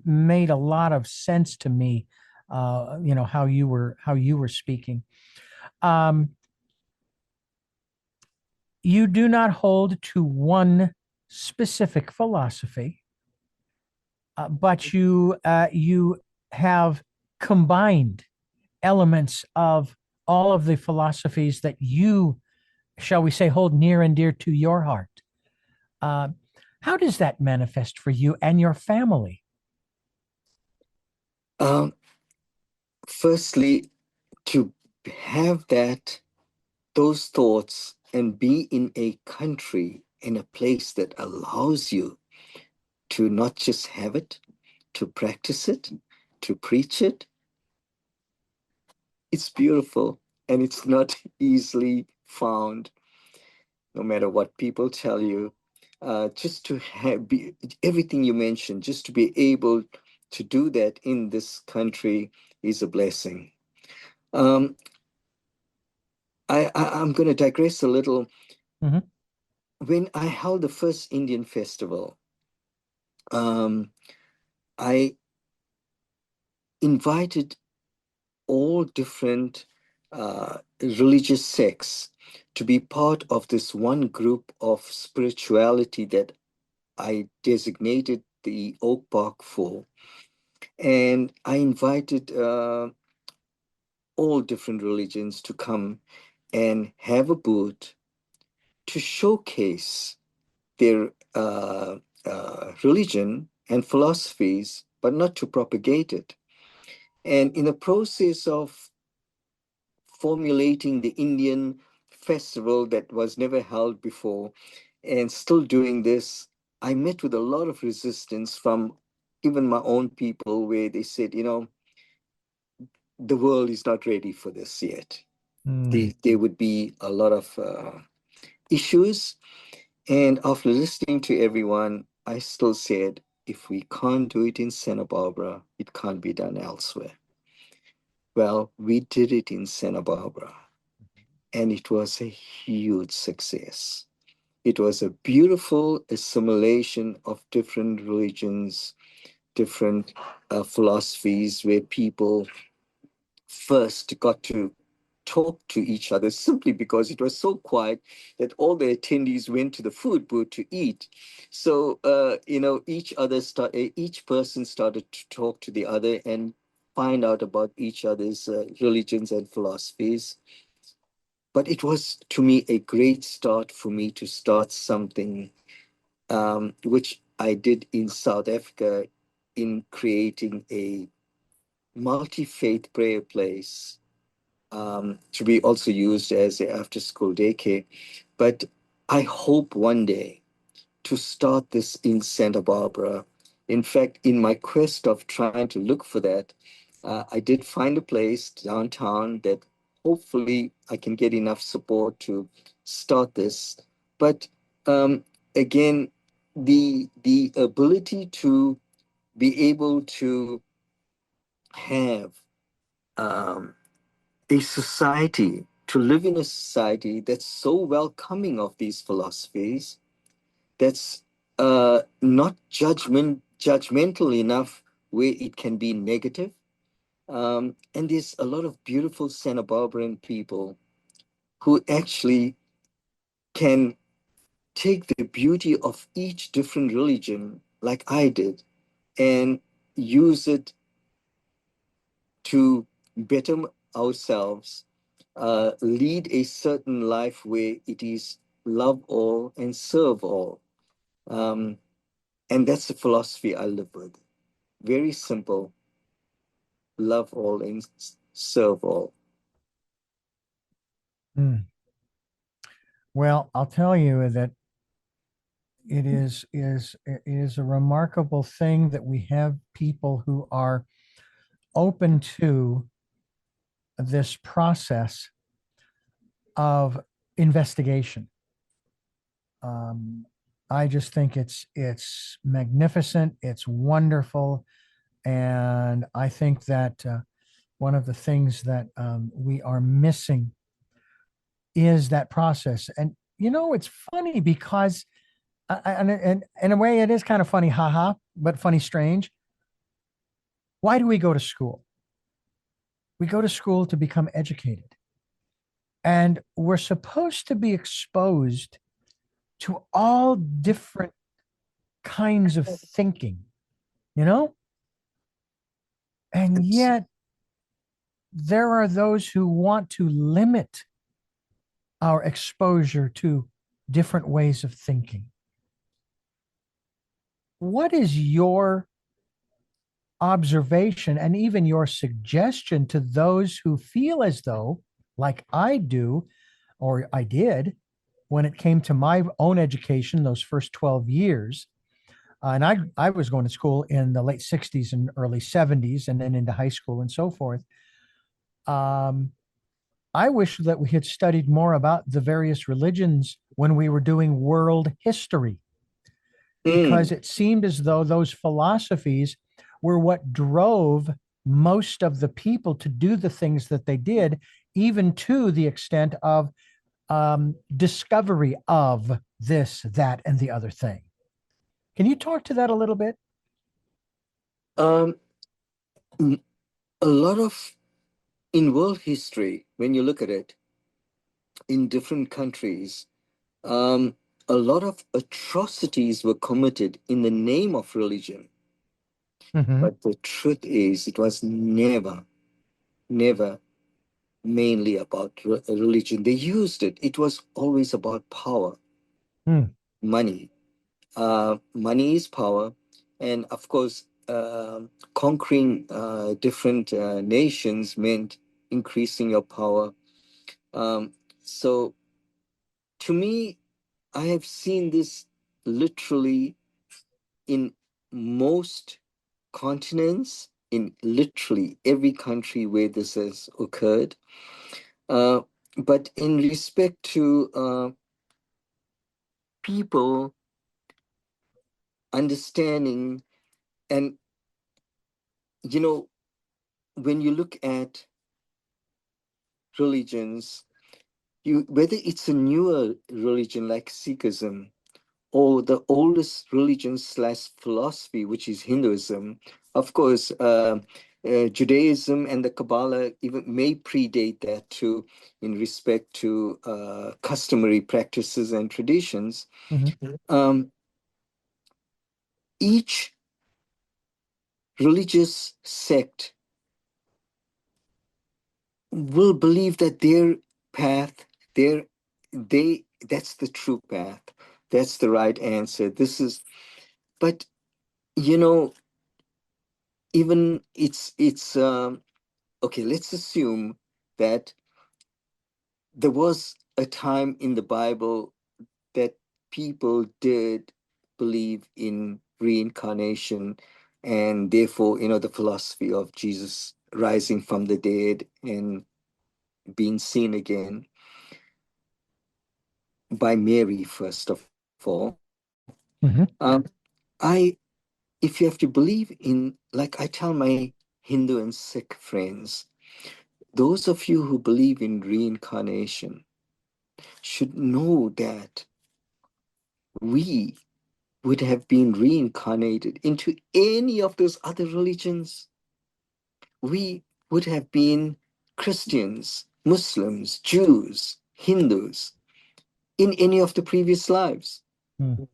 made a lot of sense to me. How you were speaking. Um, you do not hold to one specific philosophy, but you have combined elements of all of the philosophies that you, shall we say, hold near and dear to your heart. Uh, how does that manifest for you and your family?
Um, Firstly, to have those thoughts and be in a country, in a place that allows you to not just have it, to practice it, to preach it, it's beautiful and it's not easily found, no matter what people tell you. Just to have everything you mentioned, just to be able to do that in this country is a blessing. Um, I'm going to digress a little.
Mhm.
When I held the first Indian festival, um, I invited all different religious sects to be part of this one group of spirituality that I designated the Oak Park for. And I invited all different religions to come and have a booth to showcase their religion and philosophies, but not to propagate it. And in the process of formulating the Indian festival that was never held before and still doing this, I met with a lot of resistance from even my own people, where they said, the world is not ready for this yet.
Mm.
There would be a lot of issues. And after listening to everyone, I still said, if we can't do it in Santa Barbara, it can't be done elsewhere. Well, we did it in Santa Barbara, and it was a huge success. It was a beautiful assimilation of different religions, different philosophies, where people first got to talk to each other, simply because it was so quiet that all the attendees went to the food booth to eat. So each person started to talk to the other and find out about each other's religions and philosophies. But it was, to me, a great start for me to start something, which I did in South Africa, in creating a multi-faith prayer place, to be also used as a after-school daycare. But I hope one day to start this in Santa Barbara. In fact, in my quest of trying to look for that, I did find a place downtown that hopefully I can get enough support to start this. But um, again, the ability to be able to have um, a society, to live in a society that's so welcoming of these philosophies, that's not judgmental enough where it can be negative. And there's a lot of beautiful Santa Barbaran people who actually can take the beauty of each different religion, like I did, and use it to better ourselves, lead a certain life where it is love all and serve all. Um, and that's the philosophy I live with. Very simple: love all and serve all.
Mm. Well, I'll tell you that it is a remarkable thing that we have people who are open to this process of investigation. Um, I just think it's magnificent, it's wonderful, and I think that one of the things that we are missing is that process. And it's funny because, and in a way, it is kind of funny, haha, but funny, strange. Why do we go to school? We go to school to become educated, and we're supposed to be exposed to all different kinds of thinking, you know? And
It's,
yet there are those who want to limit our exposure to different ways of thinking. What is your observation and even your suggestion to those who feel as though, like I do, or I did, when it came to my own education, those first 12 years. And I was going to school in the late 60s and early 70s and then into high school and so forth. Um, I wish that we had studied more about the various religions when we were doing world history, because
Mm.
it seemed as though those philosophies were what drove most of the people to do the things that they did, even to the extent of discovery of this, that, and the other thing. Can you talk to that a little bit?
Um, m- a lot of in world history, when you look at it, in different countries, um, a lot of atrocities were committed in the name of religion.
Mm-hmm.
But the truth is, it was never mainly about religion. They used it. It was always about power,
Mm.
money. Money is power. And of course, conquering different nations meant increasing your power. Um, so to me, I have seen this literally in most continents, in literally every country where this has occurred. Uh, but in respect to people understanding, and you know, when you look at religions, you whether it's a newer religion like Sikhism or the oldest religion slash philosophy, which is Hinduism, of course, Judaism and the Kabbalah even may predate that too, in respect to customary practices and traditions.
Mm-hmm.
Um, each religious sect will believe that their path, their that's the true path, that's the right answer. This is, but you know, even it's okay. Let's assume that there was a time in the Bible that people did believe in reincarnation, and therefore, the philosophy of Jesus rising from the dead and being seen again by Mary, first of all.
Mm-hmm.
I, if you have to believe in, like I tell my Hindu and Sikh friends, those of you who believe in reincarnation should know that we would have been reincarnated into any of those other religions. We would have been Christians, Muslims, Jews, Hindus in any of the previous lives.
Mm.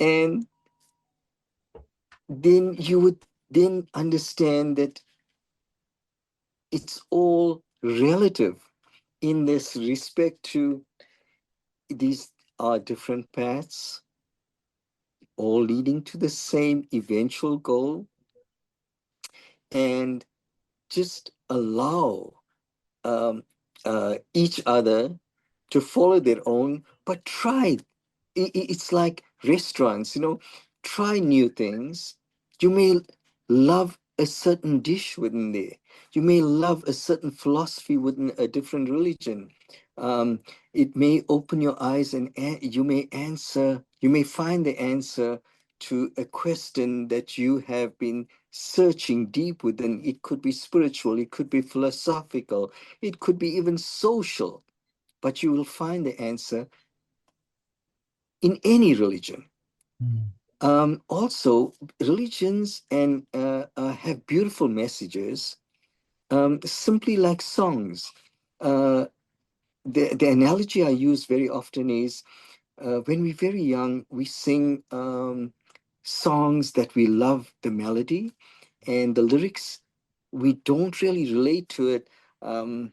And then you would then understand that it's all relative in this respect to these are different paths, all leading to the same eventual goal, and just allow each other to follow their own, but try. It's like restaurants, try new things. You may love a certain dish within there. You may love a certain philosophy within a different religion. Um, it may open your eyes and you may find the answer to a question that you have been searching deep within. It could be spiritual, it could be philosophical, it could be even social, but you will find the answer in any religion.
Mm.
Also, religions and have beautiful messages, simply like songs. Uh, the analogy I use very often is when we're very young, we sing songs that we love the melody, and the lyrics, we don't really relate to it. Um,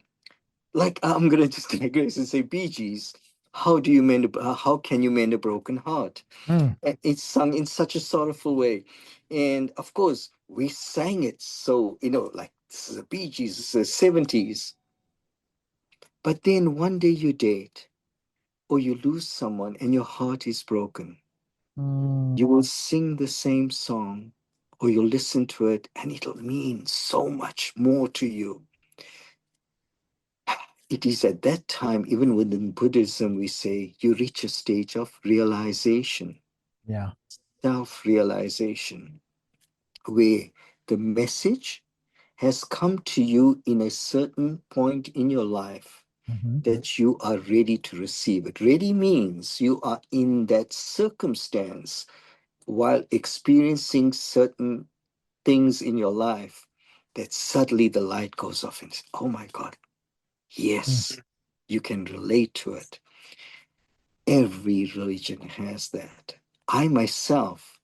like I'm gonna just digress and say, Bee Gees, how can you mend a broken heart?
Mm.
It's sung in such a sorrowful way, and of course, We sang it so, like this is the Bee Gees, this is the 70s. But then one day you date or you lose someone and your heart is broken.
Mm,
You will sing the same song or you'll listen to it and it'll mean so much more to you. It is at that time, even within Buddhism, we say you reach a stage of realization,
yeah.
self realization, where the message has come to you in a certain point in your life
Hmm.
that you are ready to receive it. Ready means you are in that circumstance while experiencing certain things in your life that suddenly the light goes off and oh my God,
Mm.
yes, you can relate to it. Every religion has that. I myself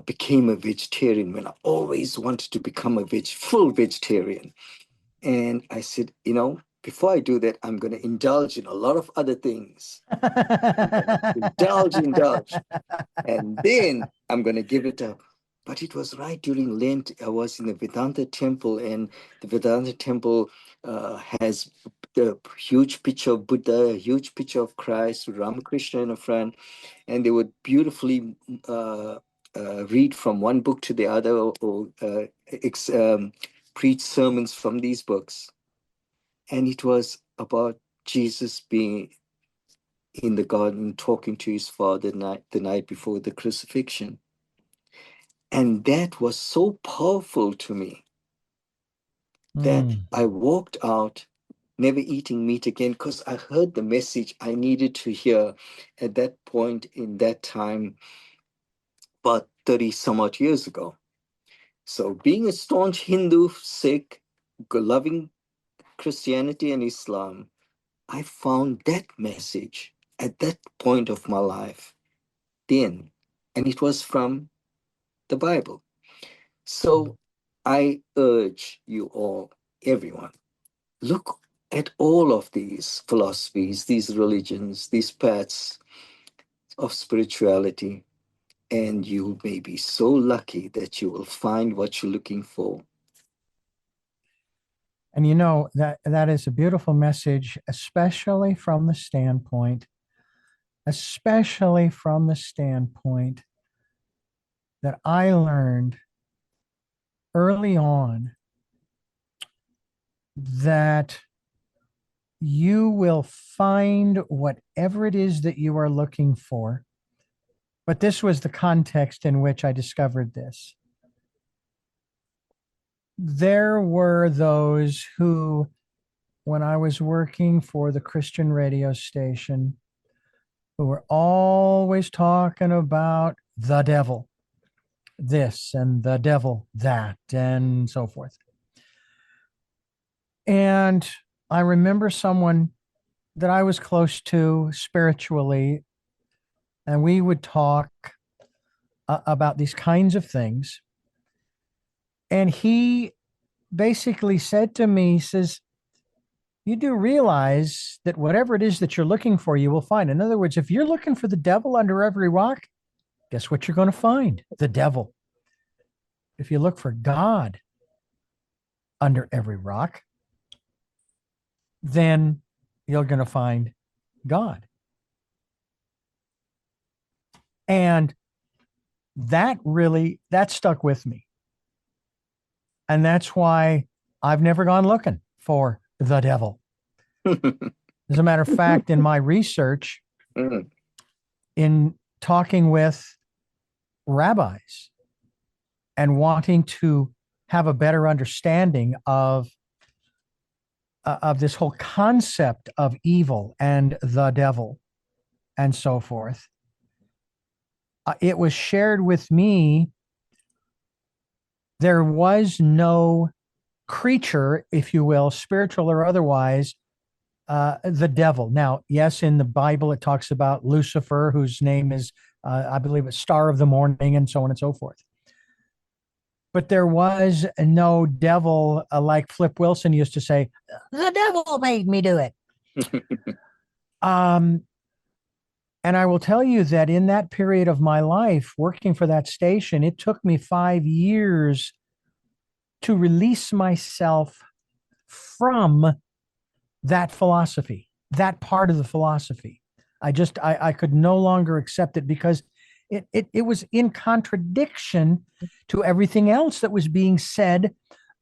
became a vegetarian when I always wanted to become a full vegetarian. And I said, before I do that, I'm going to indulge in a lot of other things. I'm going to indulge. And then I'm going to give it up. But it was right during Lent. I was in the Vedanta temple, and the Vedanta temple has the huge picture of Buddha, a huge picture of Christ, Ramakrishna in a front, and they would beautifully read from one book to the other or preach sermons from these books. And it was about Jesus being in the garden talking to his father the night before the crucifixion. And that was so powerful to me that
Mm.
I walked out never eating meat again because I heard the message I needed to hear at that point in that time, about 30 some odd years ago. So, being a staunch Hindu, Sikh, loving Christianity and Islam, I found that message at that point of my life then, and it was from the Bible. So, I urge you all, everyone, look at all of these philosophies, these religions, these paths of spirituality, and you may be so lucky that you will find what you're looking for.
And you know that that is a beautiful message, especially from the standpoint that I learned early on that you will find whatever it is that you are looking for. But this was the context in which I discovered this. There were those who, when I was working for the Christian radio station, who were always talking about the devil, this and the devil, that, and so forth. And I remember someone that I was close to spiritually, and we would talk about these kinds of things. And he basically said to me, he says, you do realize that whatever it is that you're looking for, you will find. In other words, if you're looking for the devil under every rock, guess what you're going to find? The devil. If you look for God under every rock, then you're going to find God. And that stuck with me. And that's why I've never gone looking for the devil. As a matter of fact, in my research, in talking with rabbis and wanting to have a better understanding of this whole concept of evil and the devil and so forth, it was shared with me there was no creature, if you will, spiritual or otherwise, the devil. Now, yes, in the Bible, it talks about Lucifer, whose name is, I believe, a star of the morning, and so on and so forth. But there was no devil, like Flip Wilson used to say, the devil made me do it. um, And I will tell you that in that period of my life working for that station, it took me 5 years to release myself from that philosophy, that part of the philosophy. I could no longer accept it because it was in contradiction to everything else that was being said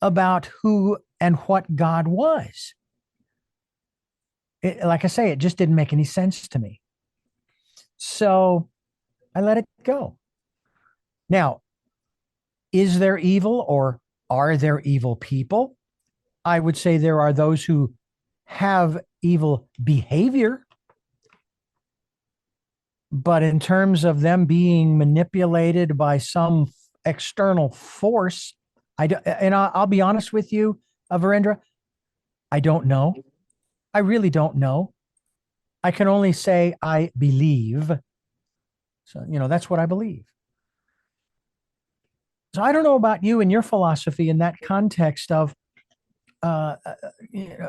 about who and what God was. Like I say, it just didn't make any sense to me. So I let it go. Now, is there evil or are there evil people? I would say there are those who have evil behavior, but in terms of them being manipulated by some external force, I'll be honest with you, Virendra, I don't know. I really don't know. I can only say I believe. So, that's what I believe. So I don't know about you and your philosophy in that context of uh,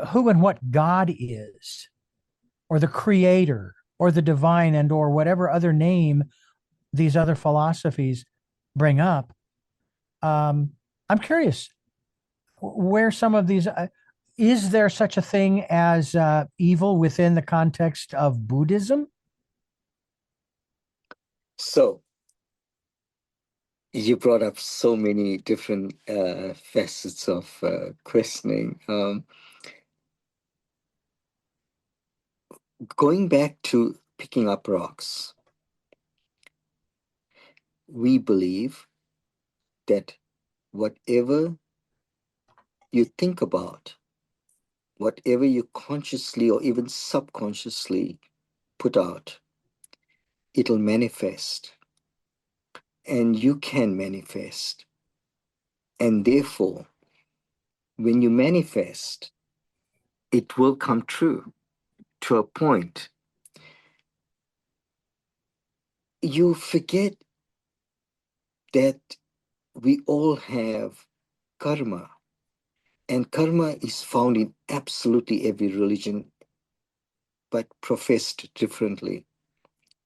who and what God is, or the creator, or the divine, and or whatever other name these other philosophies bring up. I'm curious where some of these. Is there such a thing as evil within the context of Buddhism?
So you brought up so many different facets of questioning. Going back to picking up rocks, we believe that whatever you think about, whatever you consciously or even subconsciously put out, it'll manifest, and you can manifest. And therefore, when you manifest, it will come true to a point. You forget that we all have karma, and karma is found in absolutely every religion, but professed differently.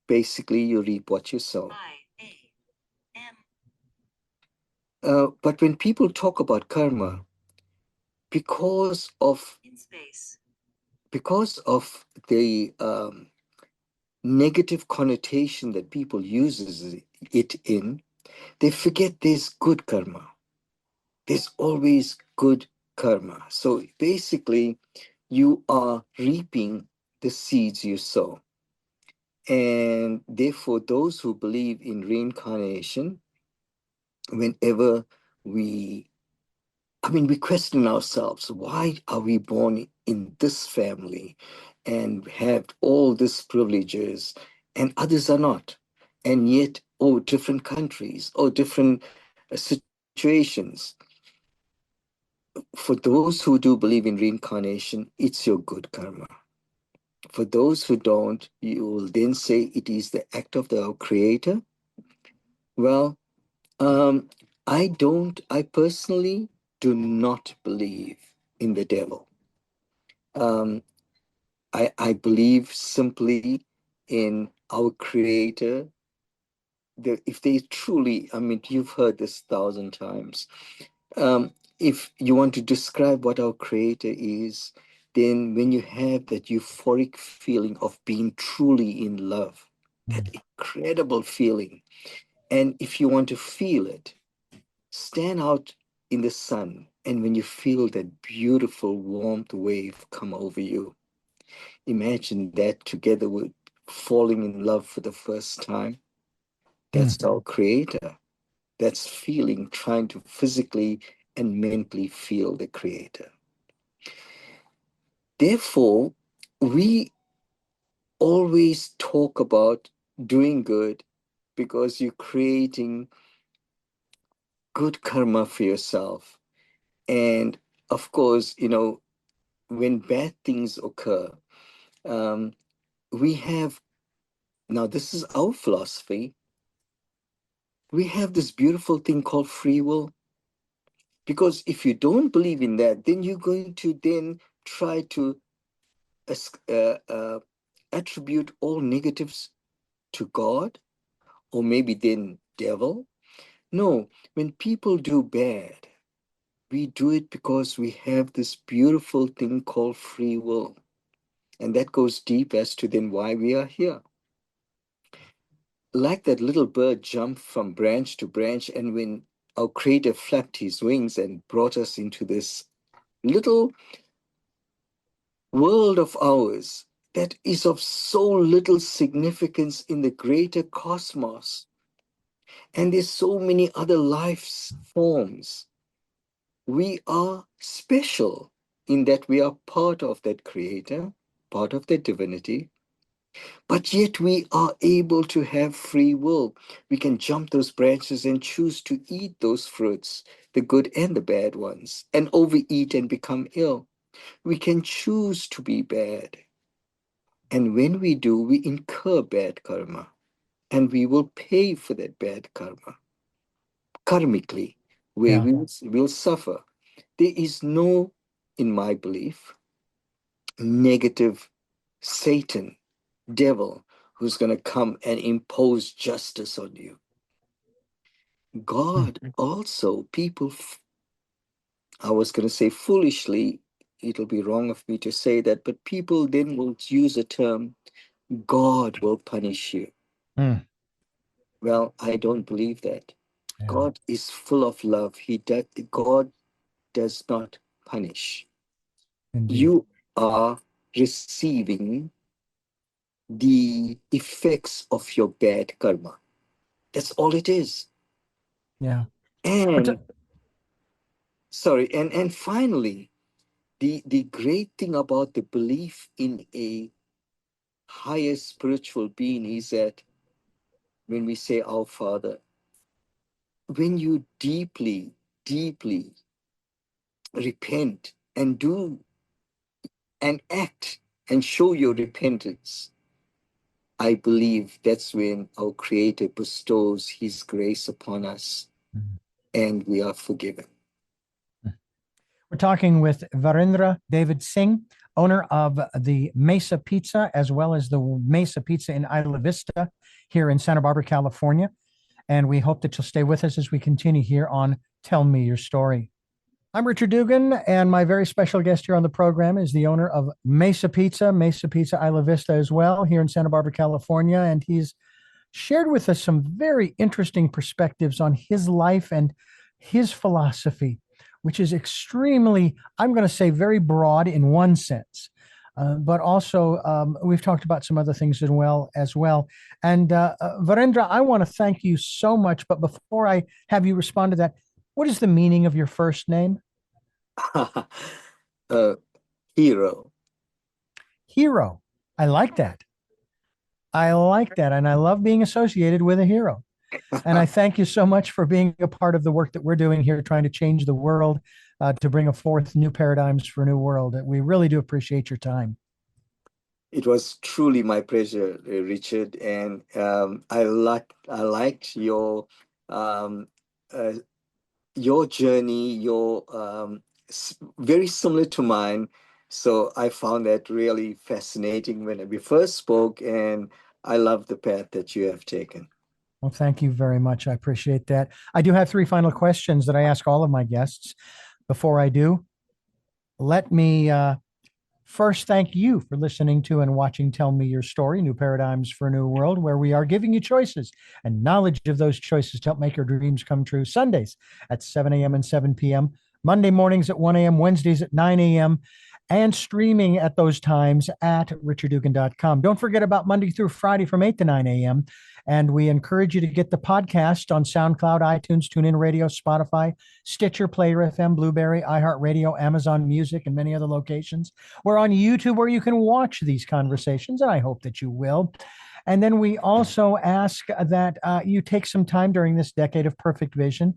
Basically, you reap what you sow. But when people talk about karma, because of the negative connotation that people uses it in, they forget there's good karma. There's always good karma. So basically, you are reaping the seeds you sow. And therefore, those who believe in reincarnation, whenever we we question ourselves, why are we born in this family and have all these privileges and others are not? And yet, oh, different countries, or different situations. For those who do believe in reincarnation, it's your good karma. For those who don't, you will then say it is the act of the Creator. Well, um, I personally do not believe in the devil. Um, I believe simply in our Creator. If they truly, you've heard this 1,000 times. If you want to describe what our Creator is, then when you have that euphoric feeling of being truly in love, that incredible feeling, and if you want to feel it, stand out in the sun, and when you feel that beautiful warmth wave come over you, imagine that together with falling in love for the first time. That's our Creator. That's feeling, trying to physically and mentally feel the Creator. Therefore, we always talk about doing good because you're creating good karma for yourself. And of course, when bad things occur, um, we have, now this is our philosophy, we have this beautiful thing called free will. Because if you don't believe in that, then you're going to then try to uh, uh, attribute all negatives to God, or maybe then devil. No, when people do bad, we do it because we have this beautiful thing called free will. And that goes deep as to then why we are here. Like that little bird jumped from branch to branch, and when our Creator flapped his wings and brought us into this little world of ours that is of so little significance in the greater cosmos, and there's so many other life forms, we are special in that we are part of that Creator, part of that divinity. But yet we are able to have free will. We can jump those branches and choose to eat those fruits, the good and the bad ones, and overeat and become ill. We can choose to be bad. And when we do, we incur bad karma. And we will pay for that bad karma karmically, where
Yeah.
we will suffer. There is no, in my belief, negative Satan, devil, who's going to come and impose justice on you. God also, people, I was going to say foolishly, it'll be wrong of me to say that, but people then will use a term, God will punish you.
Mm.
Well, I don't believe that.
Yeah.
God is full of love. God does not punish.
Indeed.
You are receiving the effects of your bad karma. That's all it is.
Yeah. But
And sorry, and finally, the great thing about the belief in a higher spiritual being is that when we say our Father, when you deeply, deeply repent and do and act and show your repentance, I believe that's when our Creator bestows His grace upon us and we are forgiven.
we're talking with Virendra David Singh, owner of the Mesa Pizza, as well as the Mesa Pizza in Isla Vista here in Santa Barbara, California. And we hope that you'll stay with us as we continue here on Tell Me Your Story. I'm Richard Dugan, and my very special guest here on the program is the owner of Mesa Pizza Isla Vista as well, here in Santa Barbara, California. And he's shared with us some very interesting perspectives on his life and his philosophy, which is extremely, I'm going to say, very broad in one sense. But also, we've talked about some other things as well. And Virendra, I want to thank you so much. But before I have you respond to that, what is the meaning of your first name?
A hero.
Hero. I like that. I like that. And I love being associated with a hero. And I thank you so much for being a part of the work that we're doing here, trying to change the world, to bring forth new paradigms for a new world. We really do appreciate your time.
It was truly my pleasure, Richard, and I liked um, uh, your journey, your very similar to mine. So I found that really fascinating when we first spoke, and I love the path that you have taken.
Well, thank you very much. I appreciate that. I do have three final questions that I ask all of my guests. Before I do, let me first thank you for listening to and watching Tell Me Your Story, New Paradigms for a New World, where we are giving you choices and knowledge of those choices to help make your dreams come true. Sundays at 7 a.m. and 7 p.m., Monday mornings at 1 a.m., Wednesdays at 9 a.m., and streaming at those times at richarddugan.com. Don't forget about Monday through Friday from 8 to 9 a.m. And we encourage you to get the podcast on SoundCloud, iTunes, TuneIn Radio, Spotify, Stitcher, Player FM, Blueberry, iHeartRadio, Amazon Music, and many other locations. We're on YouTube where you can watch these conversations, and I hope that you will. And then we also ask that you take some time during this decade of perfect vision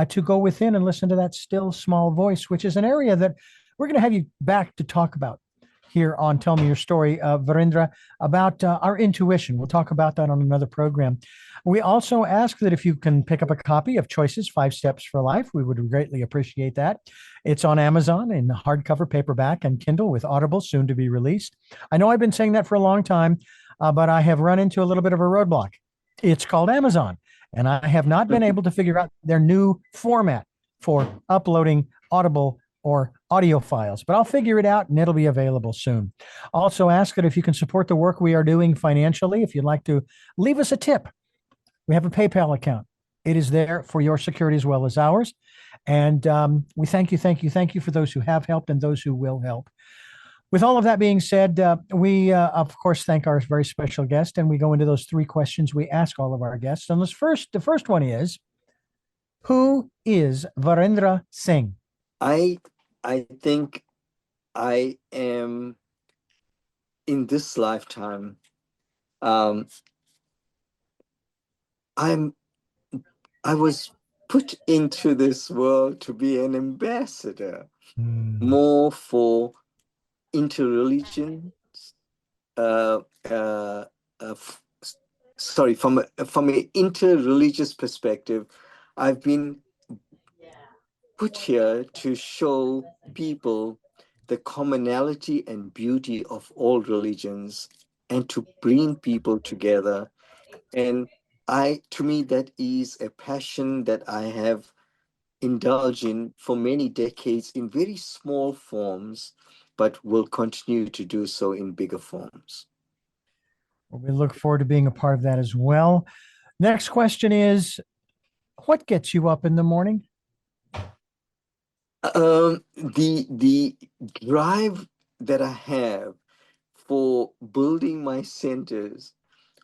to go within and listen to that still small voice, which is an area that we're going to have you back to talk about here on Tell Me Your Story, Virendra, about our intuition. We'll talk about that on another program. We also ask that if you can pick up a copy of Choices, 5 Steps for Life, we would greatly appreciate that. It's on Amazon in hardcover, paperback, and Kindle with Audible, soon to be released. I know I've been saying that for a long time. but I have run into a little bit of a roadblock. It's called Amazon, and I have not been able to figure out their new format for uploading Audible or audio files, but I'll figure it out and it'll be available soon. Also, ask that if you can support the work we are doing financially, if you'd like to leave us a tip, we have a PayPal account. It is there for your security as well as ours. And we thank you, thank you, thank you for those who have helped and those who will help. With all of that being said, we, of course, thank our very special guest, and we go into those three questions we ask all of our guests. And the first one is, who is Virendra Singh?
I I think I am in this lifetime. Um, I'm I was put into this world to be an ambassador,
Hmm.
more for interreligion. Uh, uh, uh, f- Sorry, from an interreligious perspective, I've been put here to show people the commonality and beauty of all religions and to bring people together. And to me, that is a passion that I have indulged in for many decades in very small forms, but will continue to do so in bigger forms.
Well, we look forward to being a part of that as well. Next question is, what gets you up in the morning?
The drive that I have for building my centers,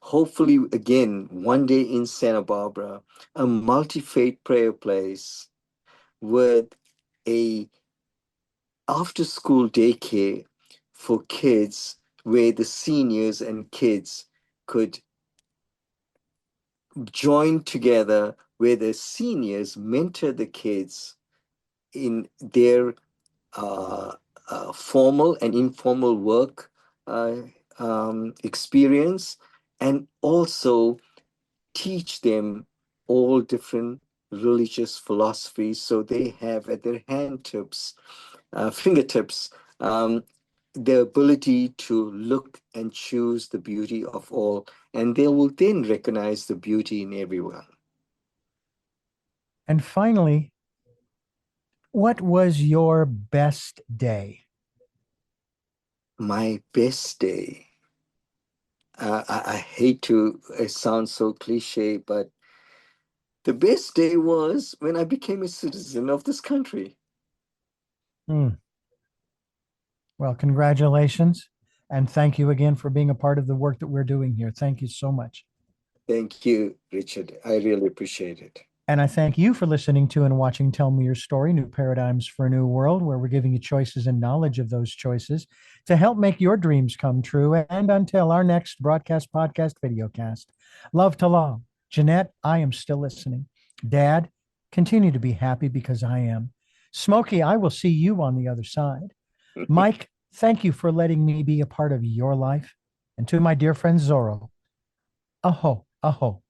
hopefully again one day in Santa Barbara, a multi-faith prayer place with a after-school daycare for kids where the seniors and kids could join together, where the seniors mentor the kids in their uh, formal and informal work uh, experience, and also teach them all different religious philosophies so they have at their fingertips, um, the ability to look and choose the beauty of all, and they will then recognize the beauty in everyone.
And finally, what was your best day?
My best day. I hate to sound so cliche, but the best day was when I became a citizen of this country.
Hmm. Well, congratulations. And thank you again for being a part of the work that we're doing here. Thank you so much.
Thank you, Richard. I really appreciate it.
And I thank you for listening to and watching Tell Me Your Story, New Paradigms for a New World, where we're giving you choices and knowledge of those choices to help make your dreams come true. And until our next broadcast, podcast, videocast, love to law. Jeanette, I am still listening. Dad, continue to be happy because I am. Smokey, I will see you on the other side. Mike, thank you for letting me be a part of your life. And to my dear friend Zorro, aho, aho.